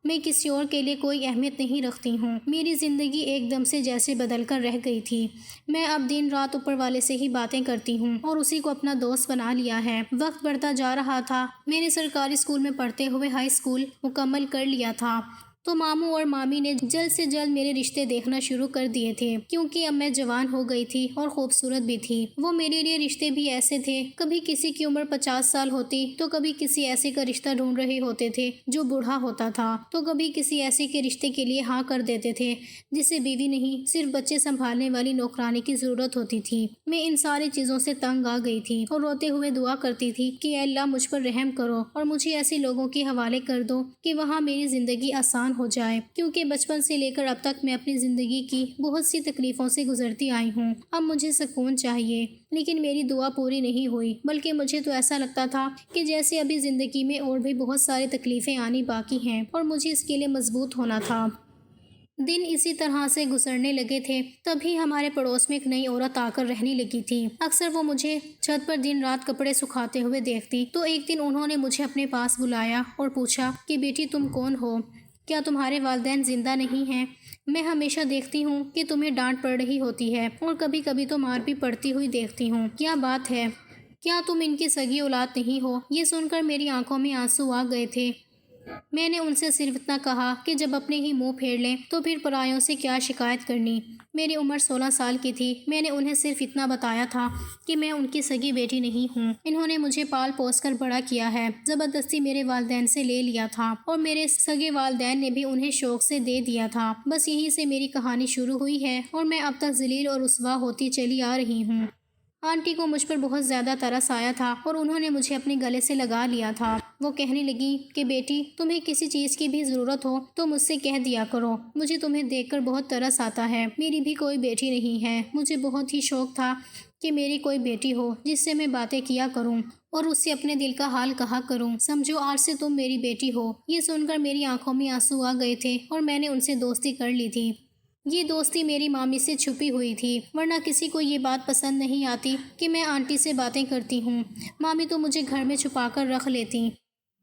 [SPEAKER 1] میں کسی اور کے لیے کوئی اہمیت نہیں رکھتی ہوں۔ میری زندگی ایک دم سے جیسے بدل کر رہ گئی تھی۔ میں اب دن رات اوپر والے سے ہی باتیں کرتی ہوں اور اسی کو اپنا دوست بنا لیا ہے۔ وقت بڑھتا جا رہا تھا، میں نے سرکاری اسکول میں پڑھتے ہوئے ہائی اسکول مکمل کر لیا تھا، تو ماموں اور مامی نے جلد سے جلد میرے رشتے دیکھنا شروع کر دیے تھے، کیونکہ اب میں جوان ہو گئی تھی اور خوبصورت بھی تھی۔ وہ میرے لیے رشتے بھی ایسے تھے، کبھی کسی کی عمر 50 سال ہوتی تو کبھی کسی ایسے کا رشتہ ڈھونڈ رہے ہوتے تھے جو بوڑھا ہوتا تھا، تو کبھی کسی ایسے کے رشتے کے لیے ہاں کر دیتے تھے جسے بیوی نہیں صرف بچے سنبھالنے والی نوکرانی کی ضرورت ہوتی تھی۔ میں ان ساری چیزوں سے تنگ آ گئی تھی اور روتے ہوئے دعا کرتی تھی کہ اے اللہ مجھ پر رحم کرو اور مجھے ایسے لوگوں کے حوالے کر دو کہ وہاں میری زندگی آسان ہو جائے، کیونکہ بچپن سے لے کر اب تک میں اپنی زندگی کی بہت سی تکلیفوں سے گزرتی آئی ہوں۔ اب مجھے سکون چاہیے، لیکن میری دعا پوری نہیں ہوئی، بلکہ مجھے تو ایسا لگتا تھا کہ جیسے ابھی زندگی میں اور بھی بہت ساری تکلیفیں آنی باقی ہیں اور مجھے اس کے لیے مضبوط ہونا تھا۔ دن اسی طرح سے گزرنے لگے تھے، تبھی ہمارے پڑوس میں ایک نئی عورت آ کر رہنے لگی تھی۔ اکثر وہ مجھے چھت پر دن رات کپڑے سکھاتے ہوئے دیکھتی، تو ایک دن انہوں نے مجھے اپنے پاس بلایا اور پوچھا کہ بیٹی تم کون ہو؟ کیا تمہارے والدین زندہ نہیں ہیں؟ میں ہمیشہ دیکھتی ہوں کہ تمہیں ڈانٹ پڑ رہی ہوتی ہے اور کبھی کبھی تو مار بھی پڑتی ہوئی دیکھتی ہوں، کیا بات ہے؟ کیا تم ان کی سگی اولاد نہیں ہو؟ یہ سن کر میری آنکھوں میں آنسو آ گئے تھے۔ میں نے ان سے صرف اتنا کہا کہ جب اپنے ہی منہ پھیر لیں تو پھر پرایوں سے کیا شکایت کرنی۔ میری عمر 16 سال کی تھی۔ میں نے انہیں صرف اتنا بتایا تھا کہ میں ان کی سگی بیٹی نہیں ہوں۔ انہوں نے مجھے پال پوس کر بڑا کیا ہے، زبردستی میرے والدین سے لے لیا تھا اور میرے سگے والدین نے بھی انہیں شوق سے دے دیا تھا۔ بس یہیں سے میری کہانی شروع ہوئی ہے اور میں اب تک ذلیل اور رسوا ہوتی چلی آ رہی ہوں۔ آنٹی کو مجھ پر بہت زیادہ ترس آیا تھا اور انہوں نے مجھے اپنے گلے سے لگا لیا تھا۔ وہ کہنے لگی کہ بیٹی تمہیں کسی چیز کی بھی ضرورت ہو تو مجھ سے کہہ دیا کرو، مجھے تمہیں دیکھ کر بہت ترس آتا ہے۔ میری بھی کوئی بیٹی نہیں ہے، مجھے بہت ہی شوق تھا کہ میری کوئی بیٹی ہو جس سے میں باتیں کیا کروں اور اس سے اپنے دل کا حال کہا کروں۔ سمجھو آج سے تم میری بیٹی ہو۔ یہ سن کر میری آنکھوں میں آنسو آ گئے تھے اور میں نے ان سے دوستی کر لی تھی۔ یہ دوستی میری مامی سے چھپی ہوئی تھی، ورنہ کسی کو یہ بات پسند نہیں آتی کہ میں آنٹی سے باتیں کرتی ہوں۔ مامی تو مجھے گھر میں چھپا کر رکھ لیتی۔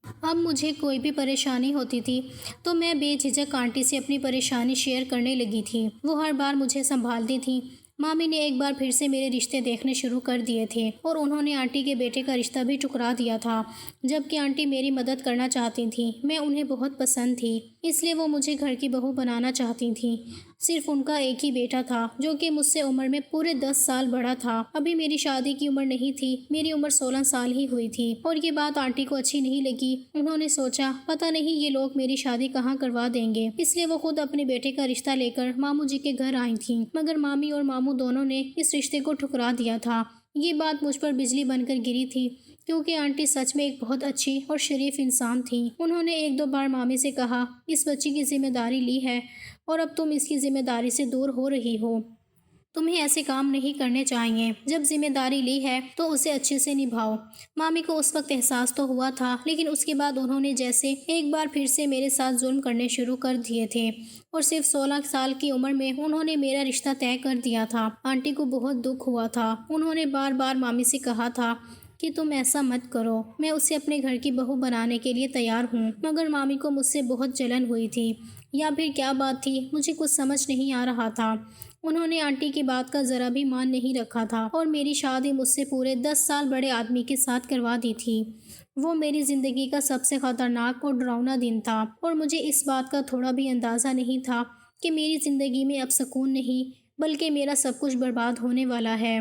[SPEAKER 1] اب مجھے کوئی بھی پریشانی ہوتی تھی تو میں بے جھجک آنٹی سے اپنی پریشانی شیئر کرنے لگی تھی۔ وہ ہر بار مجھے سنبھالتی تھیں۔ مامی نے ایک بار پھر سے میرے رشتے دیکھنے شروع کر دیے تھے اور انہوں نے آنٹی کے بیٹے کا رشتہ بھی ٹھکرا دیا تھا، جبکہ آنٹی میری مدد کرنا چاہتی تھیں۔ میں انہیں بہت پسند تھی، اس لیے وہ مجھے گھر کی بہو بنانا چاہتی تھیں۔ صرف ان کا ایک ہی بیٹا تھا جو کہ مجھ سے عمر میں پورے 10 سال بڑا تھا۔ ابھی میری شادی کی عمر نہیں تھی، میری عمر 16 سال ہی ہوئی تھی، اور یہ بات آنٹی کو اچھی نہیں لگی۔ انہوں نے سوچا پتہ نہیں یہ لوگ میری شادی کہاں کروا دیں گے، اس لیے وہ خود اپنے بیٹے کا رشتہ لے کر ماموں جی کے گھر آئی تھیں، مگر مامی اور ماموں دونوں نے اس رشتے کو ٹھکرا دیا تھا۔ یہ بات مجھ پر بجلی بن کر گری تھی، کیونکہ آنٹی سچ میں ایک بہت اچھی اور شریف انسان تھیں۔ انہوں نے ایک دو بار مامی سے کہا اس بچی کی ذمہ داری لی ہے اور اب تم اس کی ذمہ داری سے دور ہو رہی ہو، تمہیں ایسے کام نہیں کرنے چاہیے، جب ذمہ داری لی ہے تو اسے اچھے سے نبھاؤ۔ مامی کو اس وقت احساس تو ہوا تھا، لیکن اس کے بعد انہوں نے جیسے ایک بار پھر سے میرے ساتھ ظلم کرنے شروع کر دیے تھے، اور صرف 16 سال کی عمر میں انہوں نے میرا رشتہ طے کر دیا تھا۔ آنٹی کو بہت دکھ ہوا تھا۔ انہوں نے بار بار مامی سے کہا تھا کہ تم ایسا مت کرو، میں اسے اپنے گھر کی بہو بنانے کے لیے تیار ہوں، مگر مامی کو مجھ سے بہت جلن ہوئی تھی، یا پھر کیا بات تھی مجھے کچھ سمجھ نہیں آ رہا تھا۔ انہوں نے آنٹی کی بات کا ذرا بھی مان نہیں رکھا تھا اور میری شادی مجھ سے پورے 10 سال بڑے آدمی کے ساتھ کروا دی تھی۔ وہ میری زندگی کا سب سے خطرناک اور ڈراؤنا دن تھا، اور مجھے اس بات کا تھوڑا بھی اندازہ نہیں تھا کہ میری زندگی میں اب سکون نہیں بلکہ میرا سب کچھ برباد ہونے والا ہے۔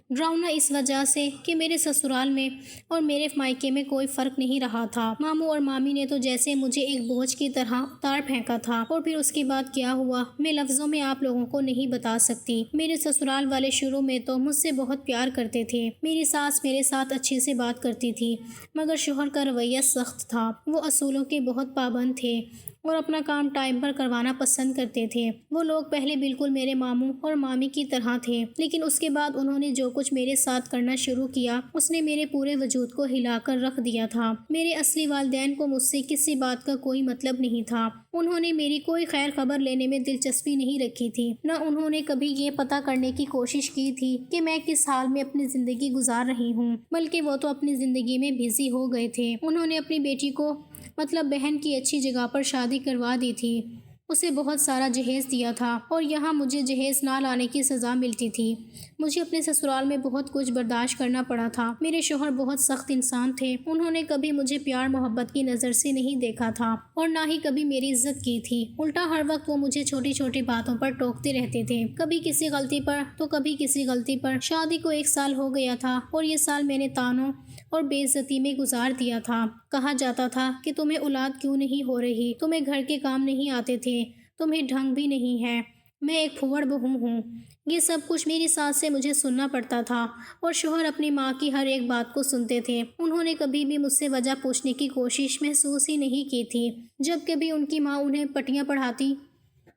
[SPEAKER 1] ڈراؤنا اس وجہ سے کہ میرے سسرال میں اور میرے مائکے میں کوئی فرق نہیں رہا تھا۔ ماموں اور مامی نے تو جیسے مجھے ایک بوجھ کی طرح اتار پھینکا تھا، اور پھر اس کے بعد کیا ہوا میں لفظوں میں آپ لوگوں کو نہیں بتا سکتی۔ میرے سسرال والے شروع میں تو مجھ سے بہت پیار کرتے تھے، میری ساس میرے ساتھ اچھے سے بات کرتی تھی، مگر شوہر کا رویہ سخت تھا۔ وہ اصولوں کے بہت پابند تھے اور اپنا کام ٹائم پر کروانا پسند کرتے تھے۔ وہ لوگ پہلے بالکل میرے ماموں اور مامی کی طرح تھے، لیکن اس کے بعد انہوں نے جو کچھ میرے ساتھ کرنا شروع کیا اس نے میرے پورے وجود کو ہلا کر رکھ دیا تھا۔ میرے اصلی والدین کو مجھ سے کسی بات کا کوئی مطلب نہیں تھا۔ انہوں نے میری کوئی خیر خبر لینے میں دلچسپی نہیں رکھی تھی، نہ انہوں نے کبھی یہ پتہ کرنے کی کوشش کی تھی کہ میں کس حال میں اپنی زندگی گزار رہی ہوں، بلکہ وہ تو اپنی زندگی میں بزی ہو گئے تھے۔ انہوں نے اپنی بیٹی کو مطلب بہن کی اچھی جگہ پر شادی کروا دی تھی، اسے بہت سارا جہیز دیا تھا، اور یہاں مجھے جہیز نہ لانے کی سزا ملتی تھی۔ مجھے اپنے سسرال میں بہت کچھ برداشت کرنا پڑا تھا۔ میرے شوہر بہت سخت انسان تھے، انہوں نے کبھی مجھے پیار محبت کی نظر سے نہیں دیکھا تھا، اور نہ ہی کبھی میری عزت کی تھی۔ الٹا ہر وقت وہ مجھے چھوٹی چھوٹی باتوں پر ٹوکتے رہتے تھے، کبھی کسی غلطی پر تو کبھی کسی غلطی پر۔ شادی کو 1 سال ہو گیا تھا، اور یہ سال میں نے طعنوں اور بے عزتی میں گزار دیا تھا۔ کہا جاتا تھا کہ تمہیں اولاد کیوں نہیں ہو رہی، تمہیں گھر کے کام نہیں آتے تھے، تمہیں ڈھنگ بھی نہیں ہے، میں ایک پھوڑ بہو ہوں۔ یہ سب کچھ میری ساس سے مجھے سننا پڑتا تھا، اور شوہر اپنی ماں کی ہر ایک بات کو سنتے تھے۔ انہوں نے کبھی بھی مجھ سے وجہ پوچھنے کی کوشش محسوس ہی نہیں کی تھی۔ جب کبھی ان کی ماں انہیں پٹیاں پڑھاتی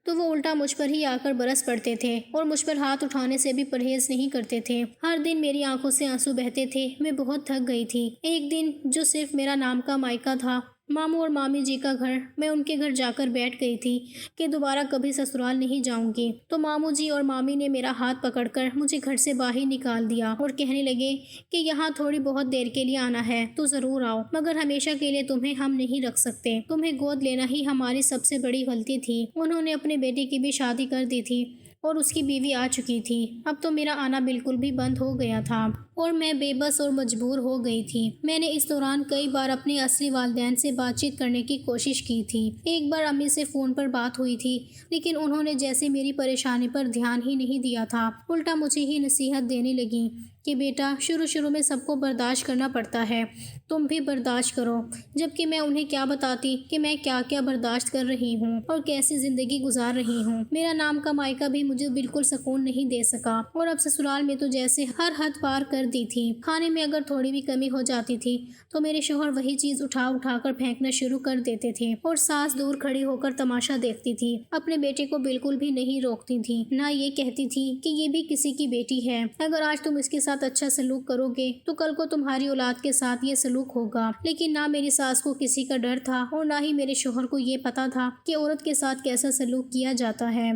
[SPEAKER 1] تو وہ الٹا مجھ پر ہی آ کر برس پڑتے تھے، اور مجھ پر ہاتھ اٹھانے سے بھی پرہیز نہیں کرتے تھے۔ ہر دن میری آنکھوں سے آنسو بہتے تھے، میں بہت تھک گئی تھی۔ ایک دن جو صرف میرا نام کا مائکہ تھا، ماموں اور مامی جی کا گھر، میں ان کے گھر جا کر بیٹھ گئی تھی کہ دوبارہ کبھی سسرال نہیں جاؤں گی، تو ماموں جی اور مامی نے میرا ہاتھ پکڑ کر مجھے گھر سے باہر نکال دیا اور کہنے لگے کہ یہاں تھوڑی بہت دیر کے لیے آنا ہے تو ضرور آؤ، مگر ہمیشہ کے لیے تمہیں ہم نہیں رکھ سکتے، تمہیں گود لینا ہی ہماری سب سے بڑی غلطی تھی۔ انہوں نے اپنے بیٹے کی بھی شادی کر دی تھی، اور اس کی بیوی آ چکی تھی۔ اب تو میرا آنا بالکل بھی بند ہو گیا تھا، اور میں بے بس اور مجبور ہو گئی تھی۔ میں نے اس دوران کئی بار اپنے اصلی والدین سے بات چیت کرنے کی کوشش کی تھی۔ ایک بار امی سے فون پر بات ہوئی تھی، لیکن انہوں نے جیسے میری پریشانی پر دھیان ہی نہیں دیا تھا، الٹا مجھے ہی نصیحت دینے لگیں کہ بیٹا شروع میں سب کو برداشت کرنا پڑتا ہے، تم بھی برداشت کرو۔ جبکہ میں انہیں کیا بتاتی کہ میں کیا کیا برداشت کر رہی ہوں اور کیسی زندگی گزار رہی ہوں۔ میرا نام کا مائکہ بھی مجھے بالکل سکون نہیں دے سکا، اور اب سسرال میں تو جیسے ہر حد پار کر دی تھی۔ کھانے میں اگر تھوڑی بھی کمی ہو جاتی تھی تو میرے شوہر وہی چیز اٹھا کر پھینکنا شروع کر دیتے تھے، اور ساس دور کھڑی ہو کر تماشا دیکھتی تھی۔ اپنے بیٹے کو بالکل بھی نہیں روکتی تھی، نہ یہ کہتی تھی کہ یہ بھی کسی کی بیٹی ہے، اگر آج تم اس کے ساتھ اچھا سلوک کرو گے تو کل کو تمہاری اولاد کے ساتھ یہ سلوک ہوگا۔ لیکن نہ میری ساس کو کسی کا ڈر تھا، اور نہ ہی میرے شوہر کو یہ پتا تھا کہ عورت کے ساتھ کیسا سلوک کیا جاتا ہے۔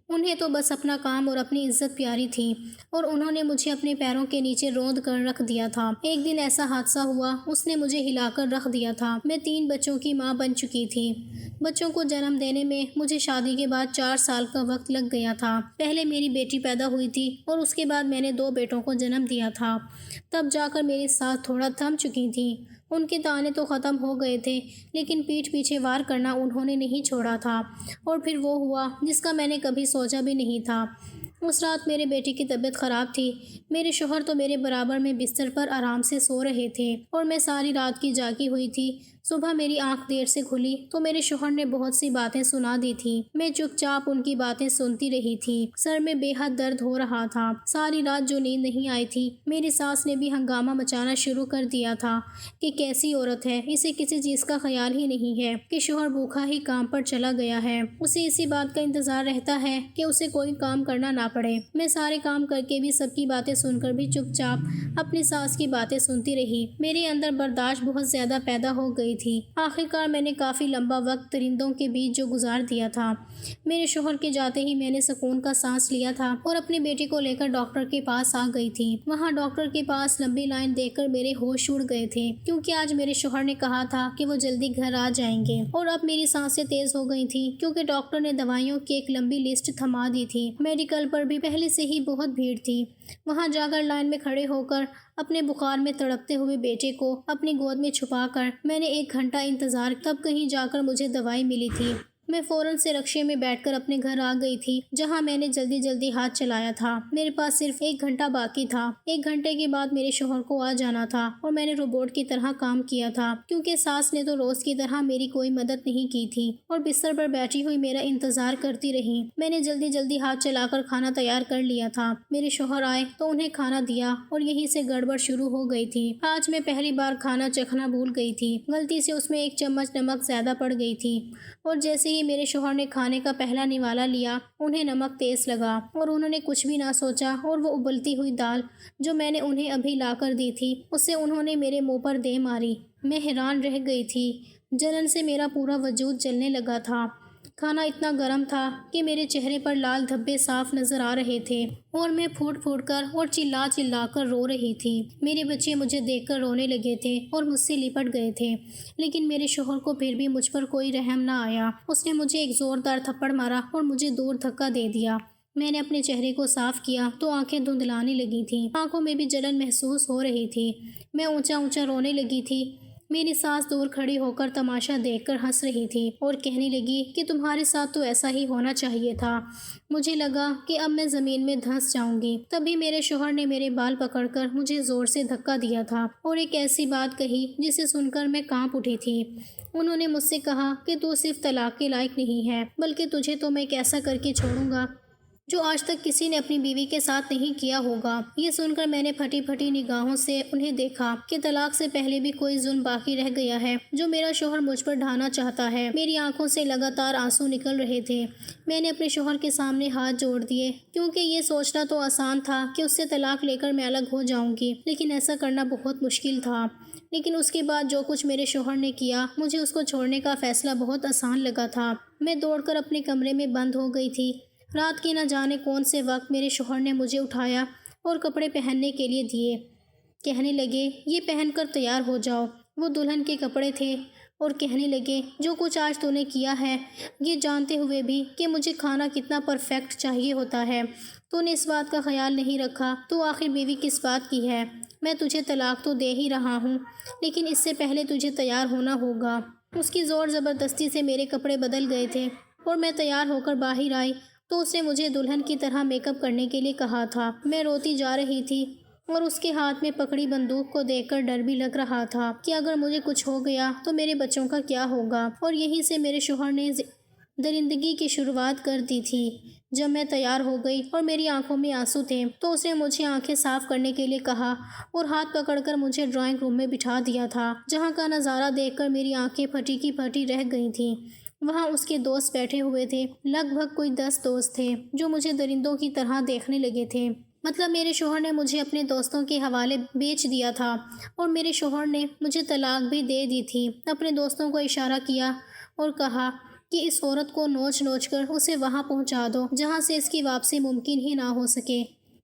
[SPEAKER 1] انہیں تو بس اپنا کام اور اپنی عزت پیاری تھی، اور انہوں نے مجھے اپنے پیروں کے نیچے روند کر رکھ دیا تھا۔ ایک دن ایسا حادثہ ہوا، اس نے مجھے ہلا کر رکھ دیا تھا۔ میں 3 بچوں کی ماں بن چکی تھی۔ بچوں کو جنم دینے میں مجھے شادی کے بعد 4 سال کا وقت لگ گیا تھا۔ پہلے میری بیٹی پیدا ہوئی تھی، اور اس کے بعد میں نے 2 بیٹوں کو جنم دیا تھا۔ تب جا کر میری ساس تھوڑا تھم چکی تھیں۔ ان کے طعنے تو ختم ہو گئے تھے، لیکن پیٹھ پیچھے وار کرنا انہوں نے نہیں چھوڑا تھا، اور پھر وہ ہوا جس کا میں نے کبھی سوچا بھی نہیں تھا۔ اس رات میرے بیٹے کی طبیعت خراب تھی۔ میرے شوہر تو میرے برابر میں بستر پر آرام سے سو رہے تھے، اور میں ساری رات کی جاگی ہوئی تھی۔ صبح میری آنکھ دیر سے کھلی تو میرے شوہر نے بہت سی باتیں سنا دی تھی۔ میں چپ چاپ ان کی باتیں سنتی رہی تھی۔ سر میں بے حد درد ہو رہا تھا۔ ساری رات جو نیند نہیں آئی تھی، میری ساس نے بھی ہنگامہ مچانا شروع کر دیا تھا کہ کیسی عورت ہے، اسے کسی چیز کا خیال ہی نہیں ہے کہ شوہر بھوکا ہی کام پر چلا گیا ہے، اسے اسی بات کا انتظار رہتا ہے کہ اسے کوئی کام کرنا نہ پڑے۔ میں سارے کام کر کے بھی سب کی باتیں سن کر بھی چپ چاپ اپنی ساس کی باتیں سنتی رہی۔ میرے اندر برداشت بہت زیادہ پیدا ہو گئی تھی۔ آخرکار میں نے کافی لمبا وقت درندوں کے بیچ جو گزار دیا تھا۔ میرے شوہر کے جاتے ہی میں نے سکون کا سانس لیا تھا، اور اپنے بیٹے کو لے کر ڈاکٹر کے پاس آ گئی تھی۔ وہاں ڈاکٹر کے پاس لمبی لائن دیکھ کر میرے ہوش اڑ گئے تھے، کیونکہ آج میرے شوہر نے کہا تھا کہ وہ جلدی گھر آ جائیں گے، اور اب میری سانسیں تیز ہو گئی تھیں کیونکہ ڈاکٹر نے دوائیوں کی ایک لمبی لسٹ تھما دی تھی۔ میڈیکل پر بھی پہلے سے ہی بہت بھیڑ تھی۔ وہاں جا کر لائن میں کھڑے ہو کر اپنے بخار میں تڑپتے ہوئے بیٹے کو اپنی گود میں چھپا کر میں نے 1 گھنٹہ انتظار، تب کہیں جا کر مجھے دوائی ملی تھی۔ میں فوراً سے رکشے میں بیٹھ کر اپنے گھر آ گئی تھی، جہاں میں نے جلدی جلدی ہاتھ چلایا تھا۔ میرے پاس صرف 1 گھنٹہ باقی تھا۔ 1 گھنٹے کے بعد میرے شوہر کو آ جانا تھا اور میں نے روبوٹ کی طرح کام کیا تھا، کیونکہ ساس نے تو روز کی طرح میری کوئی مدد نہیں کی تھی اور بستر پر بیٹھی ہوئی میرا انتظار کرتی رہی۔ میں نے جلدی جلدی ہاتھ چلا کر کھانا تیار کر لیا تھا۔ میرے شوہر آئے تو انہیں کھانا دیا اور یہیں سے گڑبڑ شروع ہو گئی تھی۔ آج میں پہلی بار کھانا چکھنا بھول گئی تھی۔ غلطی سے اس میں 1 چمچ نمک زیادہ پڑ گئی تھی اور جیسے ہی میرے شوہر نے کھانے کا پہلا نوالا لیا، انہیں نمک تیز لگا اور انہوں نے کچھ بھی نہ سوچا اور وہ ابلتی ہوئی دال جو میں نے انہیں ابھی لا کر دی تھی، اسے انہوں نے میرے منہ پر دے ماری۔ میں حیران رہ گئی تھی۔ جلن سے میرا پورا وجود جلنے لگا تھا۔ کھانا اتنا گرم تھا کہ میرے چہرے پر لال دھبے صاف نظر آ رہے تھے اور میں پھوٹ پھوٹ کر اور چلا چلا کر رو رہی تھی۔ میرے بچے مجھے دیکھ کر رونے لگے تھے اور مجھ سے لپٹ گئے تھے، لیکن میرے شوہر کو پھر بھی مجھ پر کوئی رحم نہ آیا۔ اس نے مجھے ایک زوردار تھپڑ مارا اور مجھے دور دھکا دے دیا۔ میں نے اپنے چہرے کو صاف کیا تو آنکھیں دھندلانے لگی تھیں، آنکھوں میں بھی جلن محسوس ہو رہی تھی۔ میں اونچا اونچا رونے لگی تھی۔ میری ساس دور کھڑی ہو کر تماشا دیکھ کر ہنس رہی تھی اور کہنے لگی کہ تمہارے ساتھ تو ایسا ہی ہونا چاہیے تھا۔ مجھے لگا کہ اب میں زمین میں دھنس جاؤں گی۔ تبھی میرے شوہر نے میرے بال پکڑ کر مجھے زور سے دھکا دیا تھا اور ایک ایسی بات کہی جسے سن کر میں کانپ اٹھی تھی۔ انہوں نے مجھ سے کہا کہ تو صرف طلاق کے لائق نہیں ہے، بلکہ تجھے تو میں ایسا کر کے چھوڑوں گا جو آج تک کسی نے اپنی بیوی کے ساتھ نہیں کیا ہوگا۔ یہ سن کر میں نے پھٹی پھٹی نگاہوں سے انہیں دیکھا کہ طلاق سے پہلے بھی کوئی ظلم باقی رہ گیا ہے جو میرا شوہر مجھ پر ڈھانا چاہتا ہے۔ میری آنکھوں سے لگاتار آنسو نکل رہے تھے۔ میں نے اپنے شوہر کے سامنے ہاتھ جوڑ دیے، کیونکہ یہ سوچنا تو آسان تھا کہ اس سے طلاق لے کر میں الگ ہو جاؤں گی، لیکن ایسا کرنا بہت مشکل تھا۔ لیکن اس کے بعد جو کچھ میرے شوہر نے کیا، مجھے اس کو چھوڑنے کا فیصلہ بہت آسان لگا تھا۔ میں دوڑ کر اپنے کمرے میں بند ہو گئی تھی۔ رات کے نہ جانے کون سے وقت میرے شوہر نے مجھے اٹھایا اور کپڑے پہننے کے لیے دیے۔ کہنے لگے یہ پہن کر تیار ہو جاؤ۔ وہ دلہن کے کپڑے تھے اور کہنے لگے جو کچھ آج تو نے کیا ہے، یہ جانتے ہوئے بھی کہ مجھے کھانا کتنا پرفیکٹ چاہیے ہوتا ہے، تو نے اس بات کا خیال نہیں رکھا، تو آخر بیوی کس بات کی ہے؟ میں تجھے طلاق تو دے ہی رہا ہوں، لیکن اس سے پہلے تجھے تیار ہونا ہوگا۔ اس کی زور زبردستی سے میرے کپڑے بدل گئے تھے اور میں تیار ہو کر باہر آئی تو اس نے مجھے دلہن کی طرح میک اپ کرنے کے لیے کہا تھا۔ میں روتی جا رہی تھی اور اس کے ہاتھ میں پکڑی بندوق کو دیکھ کر ڈر بھی لگ رہا تھا کہ اگر مجھے کچھ ہو گیا تو میرے بچوں کا کیا ہوگا۔ اور یہیں سے میرے شوہر نے درندگی کی شروعات کر دی تھی۔ جب میں تیار ہو گئی اور میری آنکھوں میں آنسو تھے تو اس نے مجھے آنکھیں صاف کرنے کے لیے کہا اور ہاتھ پکڑ کر مجھے ڈرائنگ روم میں بٹھا دیا تھا، جہاں کا نظارہ دیکھ کر میری آنکھیں پھٹی کی پھٹی رہ گئی تھیں۔ وہاں اس کے دوست بیٹھے ہوئے تھے، لگ بھگ کوئی 10 دوست تھے جو مجھے درندوں کی طرح دیکھنے لگے تھے۔ مطلب میرے شوہر نے مجھے اپنے دوستوں کے حوالے بیچ دیا تھا اور میرے شوہر نے مجھے طلاق بھی دے دی تھی۔ اپنے دوستوں کو اشارہ کیا اور کہا کہ اس عورت کو نوچ نوچ کر اسے وہاں پہنچا دو جہاں سے اس کی واپسی ممکن ہی نہ ہو سکے۔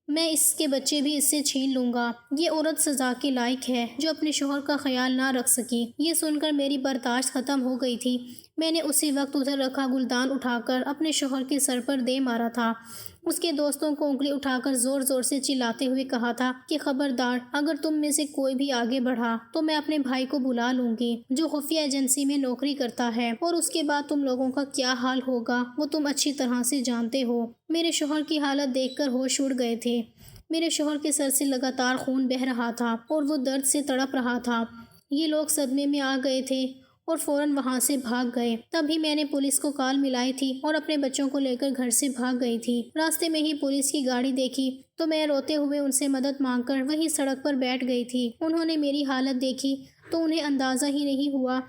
[SPEAKER 1] میں اس کے بچے بھی اس سے چھین لوں گا۔ یہ عورت سزا کے لائق ہے جو اپنے شوہر کا خیال نہ رکھ سکی۔ یہ سن کر میری برداشت ختم ہو گئی تھی۔ میں نے اسی وقت ادھر رکھا گلدان اٹھا کر اپنے شوہر کے سر پر دے مارا تھا۔ اس کے دوستوں کو انگلی اٹھا کر زور زور سے چلاتے ہوئے کہا تھا کہ خبردار، اگر تم میں سے کوئی بھی آگے بڑھا تو میں اپنے بھائی کو بلا لوں گی جو خفیہ ایجنسی میں نوکری کرتا ہے، اور اس کے بعد تم لوگوں کا کیا حال ہوگا وہ تم اچھی طرح سے جانتے ہو۔ میرے شوہر کی حالت دیکھ کر ہوش اڑ گئے تھے۔ میرے شوہر کے سر سے لگاتار خون بہہ رہا تھا اور وہ درد سے تڑپ رہا تھا۔ یہ لوگ صدمے میں آ گئے تھے اور فوراً وہاں سے بھاگ گئے۔ تبھی میں نے پولیس کو کال ملائی تھی اور اپنے بچوں کو لے کر گھر سے بھاگ گئی تھی۔ راستے میں ہی پولیس کی گاڑی دیکھی تو میں روتے ہوئے ان سے مدد مانگ کر وہیں سڑک پر بیٹھ گئی تھی۔ انہوں نے میری حالت دیکھی تو انہیں اندازہ ہی نہیں ہوا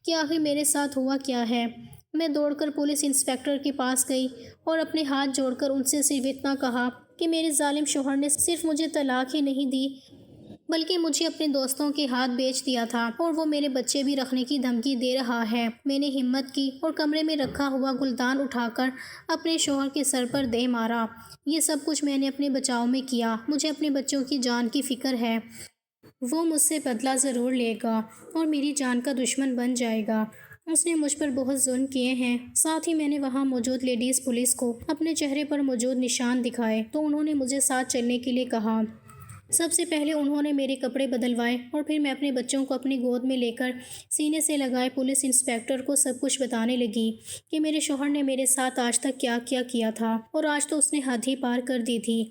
[SPEAKER 1] کہ آخر میرے ساتھ ہوا کیا ہے۔ میں دوڑ کر پولیس انسپکٹر کے پاس گئی اور اپنے ہاتھ جوڑ کر ان سے صرف اتنا کہا کہ میرے ظالم شوہر نے صرف مجھے طلاق ہی نہیں دی بلکہ مجھے اپنے دوستوں کے ہاتھ بیچ دیا تھا اور وہ میرے بچے بھی رکھنے کی دھمکی دے رہا ہے۔ میں نے ہمت کی اور کمرے میں رکھا ہوا گلدان اٹھا کر اپنے شوہر کے سر پر دے مارا۔ یہ سب کچھ میں نے اپنے بچاؤ میں کیا۔ مجھے اپنے بچوں کی جان کی فکر ہے۔ وہ مجھ سے بدلہ ضرور لے گا اور میری جان کا دشمن بن جائے گا۔ اس نے مجھ پر بہت ظلم کیے ہیں۔ ساتھ ہی میں نے وہاں موجود لیڈیز پولیس کو اپنے چہرے پر موجود نشان دکھائے تو انہوں نے مجھے ساتھ چلنے کے لیے کہا۔ سب سے پہلے انہوں نے میرے کپڑے بدلوائے اور پھر میں اپنے بچوں کو اپنی گود میں لے کر سینے سے لگائے پولیس انسپیکٹر کو سب کچھ بتانے لگی کہ میرے شوہر نے میرے ساتھ آج تک کیا کیا کیا تھا، اور آج تو اس نے حد ہی پار کر دی تھی۔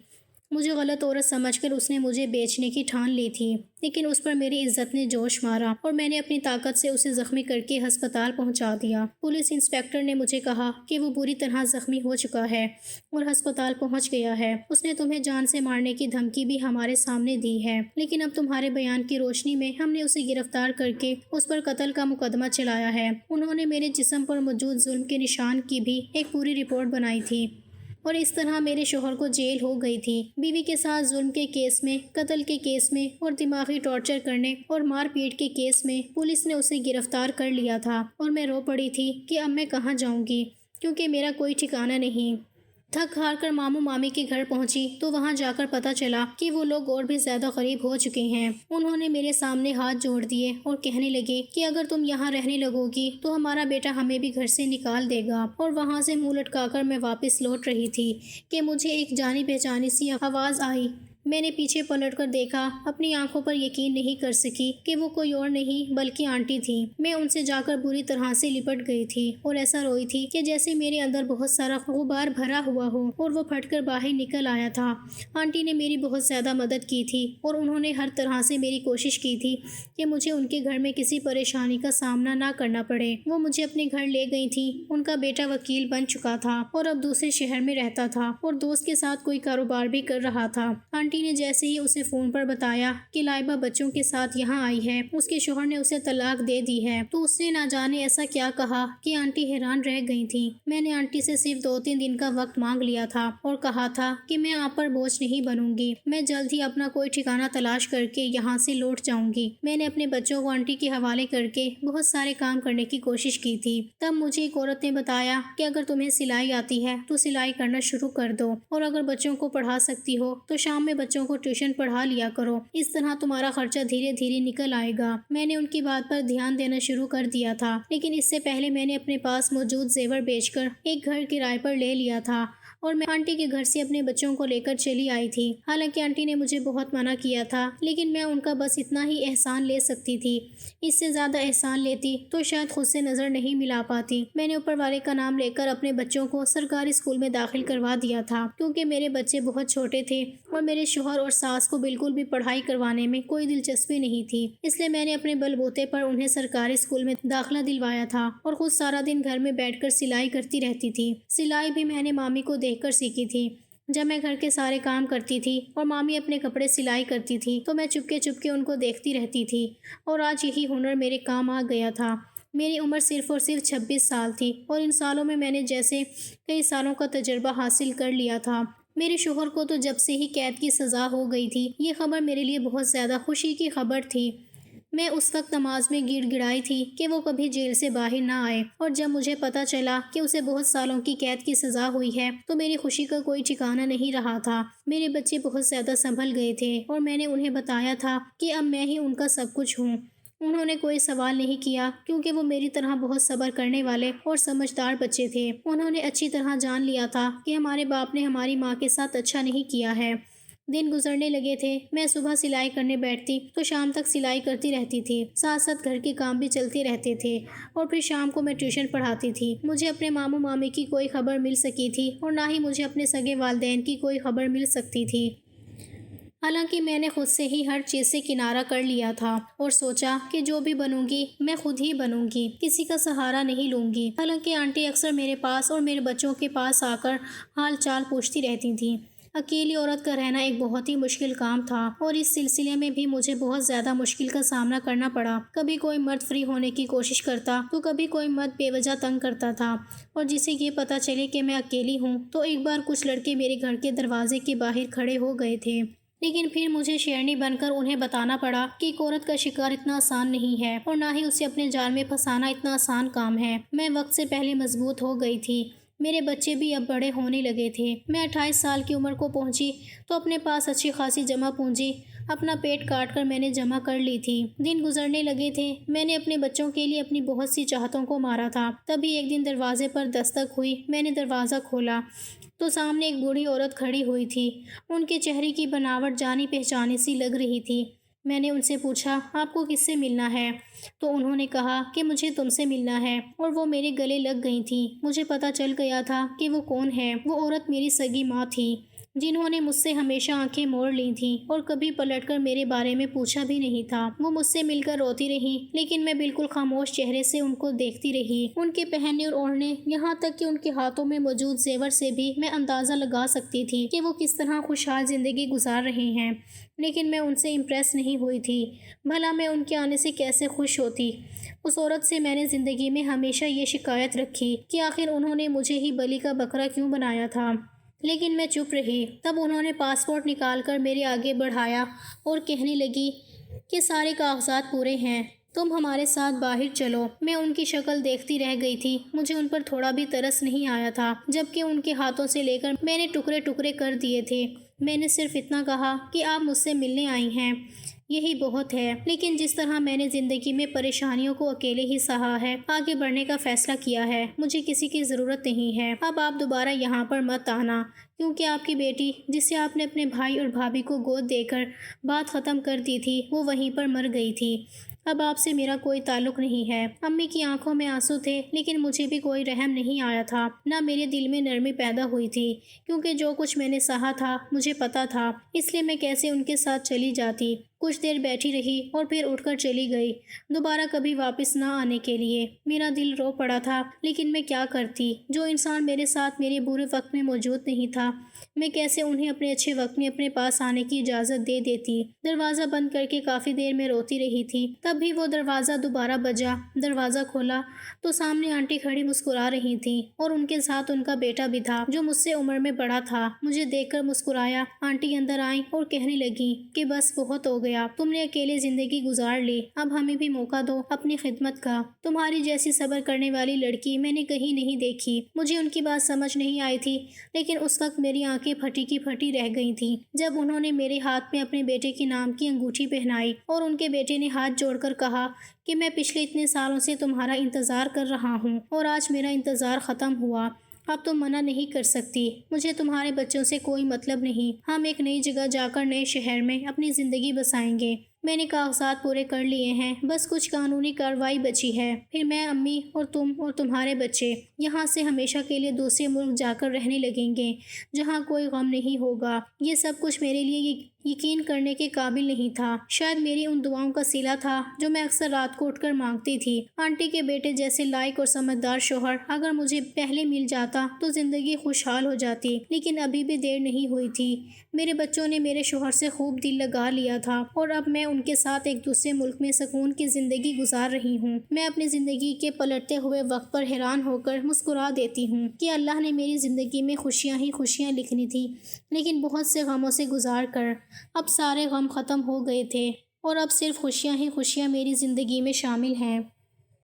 [SPEAKER 1] مجھے غلط عورت سمجھ کر اس نے مجھے بیچنے کی ٹھان لی تھی، لیکن اس پر میری عزت نے جوش مارا اور میں نے اپنی طاقت سے اسے زخمی کر کے ہسپتال پہنچا دیا۔ پولیس انسپیکٹر نے مجھے کہا کہ وہ بری طرح زخمی ہو چکا ہے اور ہسپتال پہنچ گیا ہے۔ اس نے تمہیں جان سے مارنے کی دھمکی بھی ہمارے سامنے دی ہے، لیکن اب تمہارے بیان کی روشنی میں ہم نے اسے گرفتار کر کے اس پر قتل کا مقدمہ چلایا ہے۔ انہوں نے میرے جسم پر موجود ظلم کے نشان کی بھی ایک پوری رپورٹ بنائی تھی، اور اس طرح میرے شوہر کو جیل ہو گئی تھی۔ بیوی کے ساتھ ظلم کے کیس میں، قتل کے کیس میں اور دماغی ٹارچر کرنے اور مار پیٹ کے کیس میں پولیس نے اسے گرفتار کر لیا تھا، اور میں رو پڑی تھی کہ اب میں کہاں جاؤں گی، کیونکہ میرا کوئی ٹھکانہ نہیں۔ تھک ہار کر ماموں مامی کے گھر پہنچی تو وہاں جا کر پتہ چلا کہ وہ لوگ اور بھی زیادہ غریب ہو چکے ہیں۔ انہوں نے میرے سامنے ہاتھ جوڑ دیے اور کہنے لگے کہ اگر تم یہاں رہنے لگو گی تو ہمارا بیٹا ہمیں بھی گھر سے نکال دے گا۔ اور وہاں سے منہ لٹکا کر میں واپس لوٹ رہی تھی کہ مجھے ایک جانی پہچانی سی آواز آئی۔ میں نے پیچھے پلٹ کر دیکھا، اپنی آنکھوں پر یقین نہیں کر سکی کہ وہ کوئی اور نہیں بلکہ آنٹی تھی۔ میں ان سے جا کر بری طرح سے لپٹ گئی تھی اور ایسا روئی تھی کہ جیسے میرے اندر بہت سارا غبار بھرا ہوا ہو اور وہ پھٹ کر باہر نکل آیا تھا۔ آنٹی نے میری بہت زیادہ مدد کی تھی اور انہوں نے ہر طرح سے میری کوشش کی تھی کہ مجھے ان کے گھر میں کسی پریشانی کا سامنا نہ کرنا پڑے۔ وہ مجھے اپنے گھر لے گئی تھی۔ ان کا بیٹا وکیل بن چکا تھا اور اب دوسرے شہر میں رہتا تھا اور دوست کے ساتھ کوئی کاروبار بھی کر رہا تھا۔ آنٹی نے جیسے ہی اسے فون پر بتایا کہ لائبہ بچوں کے ساتھ یہاں آئی ہے، اس کے شوہر نے اسے طلاق دے دی ہے، تو اس نے نہ جانے ایسا کیا کہا کہ آنٹی حیران رہ گئی تھی۔ میں نے آنٹی سے صرف 2-3 دن کا وقت مانگ لیا تھا اور کہا تھا کہ میں آپ پر بوجھ نہیں بنوں گی، میں جلد ہی اپنا کوئی ٹھکانہ تلاش کر کے یہاں سے لوٹ جاؤں گی۔ میں نے اپنے بچوں کو آنٹی کے حوالے کر کے بہت سارے کام کرنے کی کوشش کی تھی۔ تب مجھے ایک عورت نے بتایا کہ اگر تمہیں سلائی آتی ہے تو سلائی کرنا شروع کر دو، اور اگر بچوں کو پڑھا سکتی ہو تو شام میں بچوں کو ٹیوشن پڑھا لیا کرو، اس طرح تمہارا خرچہ دھیرے دھیرے نکل آئے گا۔ میں نے ان کی بات پر دھیان دینا شروع کر دیا تھا، لیکن اس سے پہلے میں نے اپنے پاس موجود زیور بیچ کر ایک گھر کرائے پر لے لیا تھا اور میں آنٹی کے گھر سے اپنے بچوں کو لے کر چلی آئی تھی۔ حالانکہ آنٹی نے مجھے بہت منع کیا تھا، لیکن میں ان کا بس اتنا ہی احسان لے سکتی تھی۔ اس سے زیادہ احسان لیتی تو شاید خود سے نظر نہیں ملا پاتی۔ میں نے اوپر والے کا نام لے کر اپنے بچوں کو سرکاری اسکول میں داخل کروا دیا تھا، کیونکہ میرے بچے بہت چھوٹے تھے اور میرے شوہر اور ساس کو بالکل بھی پڑھائی کروانے میں کوئی دلچسپی نہیں تھی۔ اس لیے میں نے اپنے بل بوتے پر انہیں سرکاری اسکول میں داخلہ دلوایا تھا اور خود سارا دن گھر میں بیٹھ کر سلائی کرتی رہتی تھی۔ سلائی بھی میں نے مامی کو دیکھ کر سیکھی تھی۔ جب میں گھر کے سارے کام کرتی تھی اور مامی اپنے کپڑے سلائی کرتی تھی تو میں چپکے چپکے ان کو دیکھتی رہتی تھی، اور آج یہی ہنر میرے کام آ گیا تھا۔ میری عمر صرف اور صرف 26 سال تھی اور ان سالوں میں میں نے جیسے کئی سالوں کا تجربہ حاصل کر لیا تھا۔ میرے شوہر کو تو جب سے ہی قید کی سزا ہو گئی تھی، یہ خبر میرے لیے بہت زیادہ خوشی کی خبر تھی۔ میں اس وقت نماز میں گڑ گڑائی تھی کہ وہ کبھی جیل سے باہر نہ آئے، اور جب مجھے پتا چلا کہ اسے بہت سالوں کی قید کی سزا ہوئی ہے تو میری خوشی کا کوئی ٹھکانہ نہیں رہا تھا۔ میرے بچے بہت زیادہ سنبھل گئے تھے اور میں نے انہیں بتایا تھا کہ اب میں ہی ان کا سب کچھ ہوں۔ انہوں نے کوئی سوال نہیں کیا، کیونکہ وہ میری طرح بہت صبر کرنے والے اور سمجھدار بچے تھے۔ انہوں نے اچھی طرح جان لیا تھا کہ ہمارے باپ نے ہماری ماں کے ساتھ اچھا نہیں کیا ہے۔ دن گزرنے لگے تھے، میں صبح سلائی کرنے بیٹھتی تو شام تک سلائی کرتی رہتی تھی، ساتھ ساتھ گھر کے کام بھی چلتے رہتے تھے، اور پھر شام کو میں ٹیوشن پڑھاتی تھی۔ مجھے اپنے ماموں مامی کی کوئی خبر مل سکی تھی اور نہ ہی مجھے اپنے سگے والدین کی کوئی خبر مل سکتی تھی۔ حالانکہ میں نے خود سے ہی ہر چیز سے کنارہ کر لیا تھا اور سوچا کہ جو بھی بنوں گی میں خود ہی بنوں گی، کسی کا سہارا نہیں لوں گی۔ حالانکہ آنٹی اکثر میرے پاس اور میرے بچوں کے پاس آ کر حال چال پوچھتی رہتی تھیں۔ اکیلی عورت کا رہنا ایک بہت ہی مشکل کام تھا، اور اس سلسلے میں بھی مجھے بہت زیادہ مشکل کا سامنا کرنا پڑا۔ کبھی کوئی مرد فری ہونے کی کوشش کرتا تو کبھی کوئی مرد بے وجہ تنگ کرتا تھا، اور جسے یہ پتا چلے کہ میں اکیلی ہوں تو ایک بار کچھ لڑکے میرے گھر کے دروازے کے باہر کھڑے ہو گئے تھے۔ لیکن پھر مجھے شیرنی بن کر انہیں بتانا پڑا کہ ایک عورت کا شکار اتنا آسان نہیں ہے، اور نہ ہی اسے اپنے جال میں پھنسانا اتنا آسان کام ہے۔ میں وقت سے پہلے مضبوط ہو گئی تھی، میرے بچے بھی اب بڑے ہونے لگے تھے۔ میں 28 سال کی عمر کو پہنچی تو اپنے پاس اچھی خاصی جمع پونجی اپنا پیٹ کاٹ کر میں نے جمع کر لی تھی۔ دن گزرنے لگے تھے، میں نے اپنے بچوں کے لیے اپنی بہت سی چاہتوں کو مارا تھا۔ تبھی ایک دن دروازے پر دستک ہوئی، میں نے دروازہ کھولا تو سامنے ایک بوڑھی عورت کھڑی ہوئی تھی۔ ان کے چہرے کی بناوٹ جانی پہچانی سی لگ رہی تھی۔ میں نے ان سے پوچھا، آپ کو کس سے ملنا ہے؟ تو انہوں نے کہا کہ مجھے تم سے ملنا ہے، اور وہ میرے گلے لگ گئی تھیں۔ مجھے پتہ چل گیا تھا کہ وہ کون ہے۔ وہ عورت میری سگی ماں تھی، جنہوں نے مجھ سے ہمیشہ آنکھیں موڑ لی تھیں اور کبھی پلٹ کر میرے بارے میں پوچھا بھی نہیں تھا۔ وہ مجھ سے مل کر روتی رہی، لیکن میں بالکل خاموش چہرے سے ان کو دیکھتی رہی۔ ان کے پہننے اور اوڑھنے، یہاں تک کہ ان کے ہاتھوں میں موجود زیور سے بھی میں اندازہ لگا سکتی تھی کہ وہ کس طرح خوشحال زندگی گزار رہے ہیں، لیکن میں ان سے امپریس نہیں ہوئی تھی۔ بھلا میں ان کے آنے سے کیسے خوش ہوتی؟ اس عورت سے میں نے زندگی میں ہمیشہ یہ شکایت رکھی کہ آخر انہوں نے مجھے ہی بلی کا بکرا کیوں بنایا تھا، لیکن میں چپ رہی۔ تب انہوں نے پاسپورٹ نکال کر میرے آگے بڑھایا اور کہنے لگی کہ سارے کاغذات پورے ہیں، تم ہمارے ساتھ باہر چلو۔ میں ان کی شکل دیکھتی رہ گئی تھی، مجھے ان پر تھوڑا بھی ترس نہیں آیا تھا، جبکہ ان کے ہاتھوں سے لے کر میں نے ٹکڑے ٹکڑے کر دیے تھے۔ میں نے صرف اتنا کہا کہ آپ مجھ سے ملنے آئی ہیں، یہی بہت ہے۔ لیکن جس طرح میں نے زندگی میں پریشانیوں کو اکیلے ہی سہا ہے، آگے بڑھنے کا فیصلہ کیا ہے، مجھے کسی کی ضرورت نہیں ہے۔ اب آپ دوبارہ یہاں پر مت آنا، کیونکہ آپ کی بیٹی، جسے آپ نے اپنے بھائی اور بھابھی کو گود دے کر بات ختم کر دی تھی، وہ وہیں پر مر گئی تھی۔ اب آپ سے میرا کوئی تعلق نہیں ہے۔ امی کی آنکھوں میں آنسو تھے، لیکن مجھے بھی کوئی رحم نہیں آیا تھا، نہ میرے دل میں نرمی پیدا ہوئی تھی، کیونکہ جو کچھ میں نے سہا تھا مجھے پتا تھا، اس لیے میں کیسے ان کے ساتھ چلی جاتی۔ کچھ دیر بیٹھی رہی اور پھر اٹھ کر چلی گئی، دوبارہ کبھی واپس نہ آنے کے لیے۔ میرا دل رو پڑا تھا، لیکن میں کیا کرتی؟ جو انسان میرے ساتھ میرے برے وقت میں موجود نہیں تھا، میں کیسے انہیں اپنے اچھے وقت میں اپنے پاس آنے کی اجازت دے دیتی؟ دروازہ بند کر کے کافی دیر میں روتی رہی تھی، تب بھی وہ دروازہ دوبارہ بجا۔ دروازہ کھولا تو سامنے آنٹی کھڑی مسکرا رہی تھیں، اور ان کے ساتھ ان کا بیٹا بھی تھا، جو مجھ سے عمر میں بڑا تھا۔ مجھے دیکھ کر مسکرایا۔ آنٹی اندر آئیں اور کہنے لگیں کہ بس بہت ہو گیا، تم نے اکیلے زندگی گزار لی، اب ہمیں بھی موقع دو اپنی خدمت کا۔ تمہاری جیسی صبر کرنے والی لڑکی میں نے کہیں نہیں دیکھی۔ مجھے ان کی بات سمجھ نہیں آئی تھی، لیکن اس وقت میری آنکھیں پھٹی کی پھٹی رہ گئی تھیں جب انہوں نے میرے ہاتھ میں اپنے بیٹے کے نام کی انگوٹھی پہنائی، اور ان کے بیٹے نے ہاتھ جوڑ کر کہا کہ میں پچھلے اتنے سالوں سے تمہارا انتظار کر رہا ہوں، اور آج میرا انتظار ختم ہوا۔ اب تم منع نہیں کر سکتی۔ مجھے تمہارے بچوں سے کوئی مطلب نہیں، ہم ایک نئی جگہ جا کر نئے شہر میں اپنی زندگی بسائیں گے۔ میں نے کاغذات پورے کر لیے ہیں، بس کچھ قانونی کارروائی بچی ہے، پھر میں، امی اور تم اور تمہارے بچے یہاں سے ہمیشہ کے لیے دوسرے ملک جا کر رہنے لگیں گے، جہاں کوئی غم نہیں ہوگا۔ یہ سب کچھ میرے لیے یقین کرنے کے قابل نہیں تھا، شاید میری ان دعاؤں کا صلہ تھا جو میں اکثر رات کو اٹھ کر مانگتی تھی۔ آنٹی کے بیٹے جیسے لائق اور سمجھدار شوہر اگر مجھے پہلے مل جاتا تو زندگی خوشحال ہو جاتی، لیکن ابھی بھی دیر نہیں ہوئی تھی۔ میرے بچوں نے میرے شوہر سے خوب دل لگا لیا تھا، اور اب میں ان کے ساتھ ایک دوسرے ملک میں سکون کی زندگی گزار رہی ہوں۔ میں اپنی زندگی کے پلٹتے ہوئے وقت پر حیران ہو کر مسکرا دیتی ہوں کہ اللہ نے میری زندگی میں خوشیاں ہی خوشیاں لکھنی تھی، لیکن بہت سے غموں سے گزار کر اب سارے غم ختم ہو گئے تھے، اور اب صرف خوشیاں ہی خوشیاں میری زندگی میں شامل ہیں۔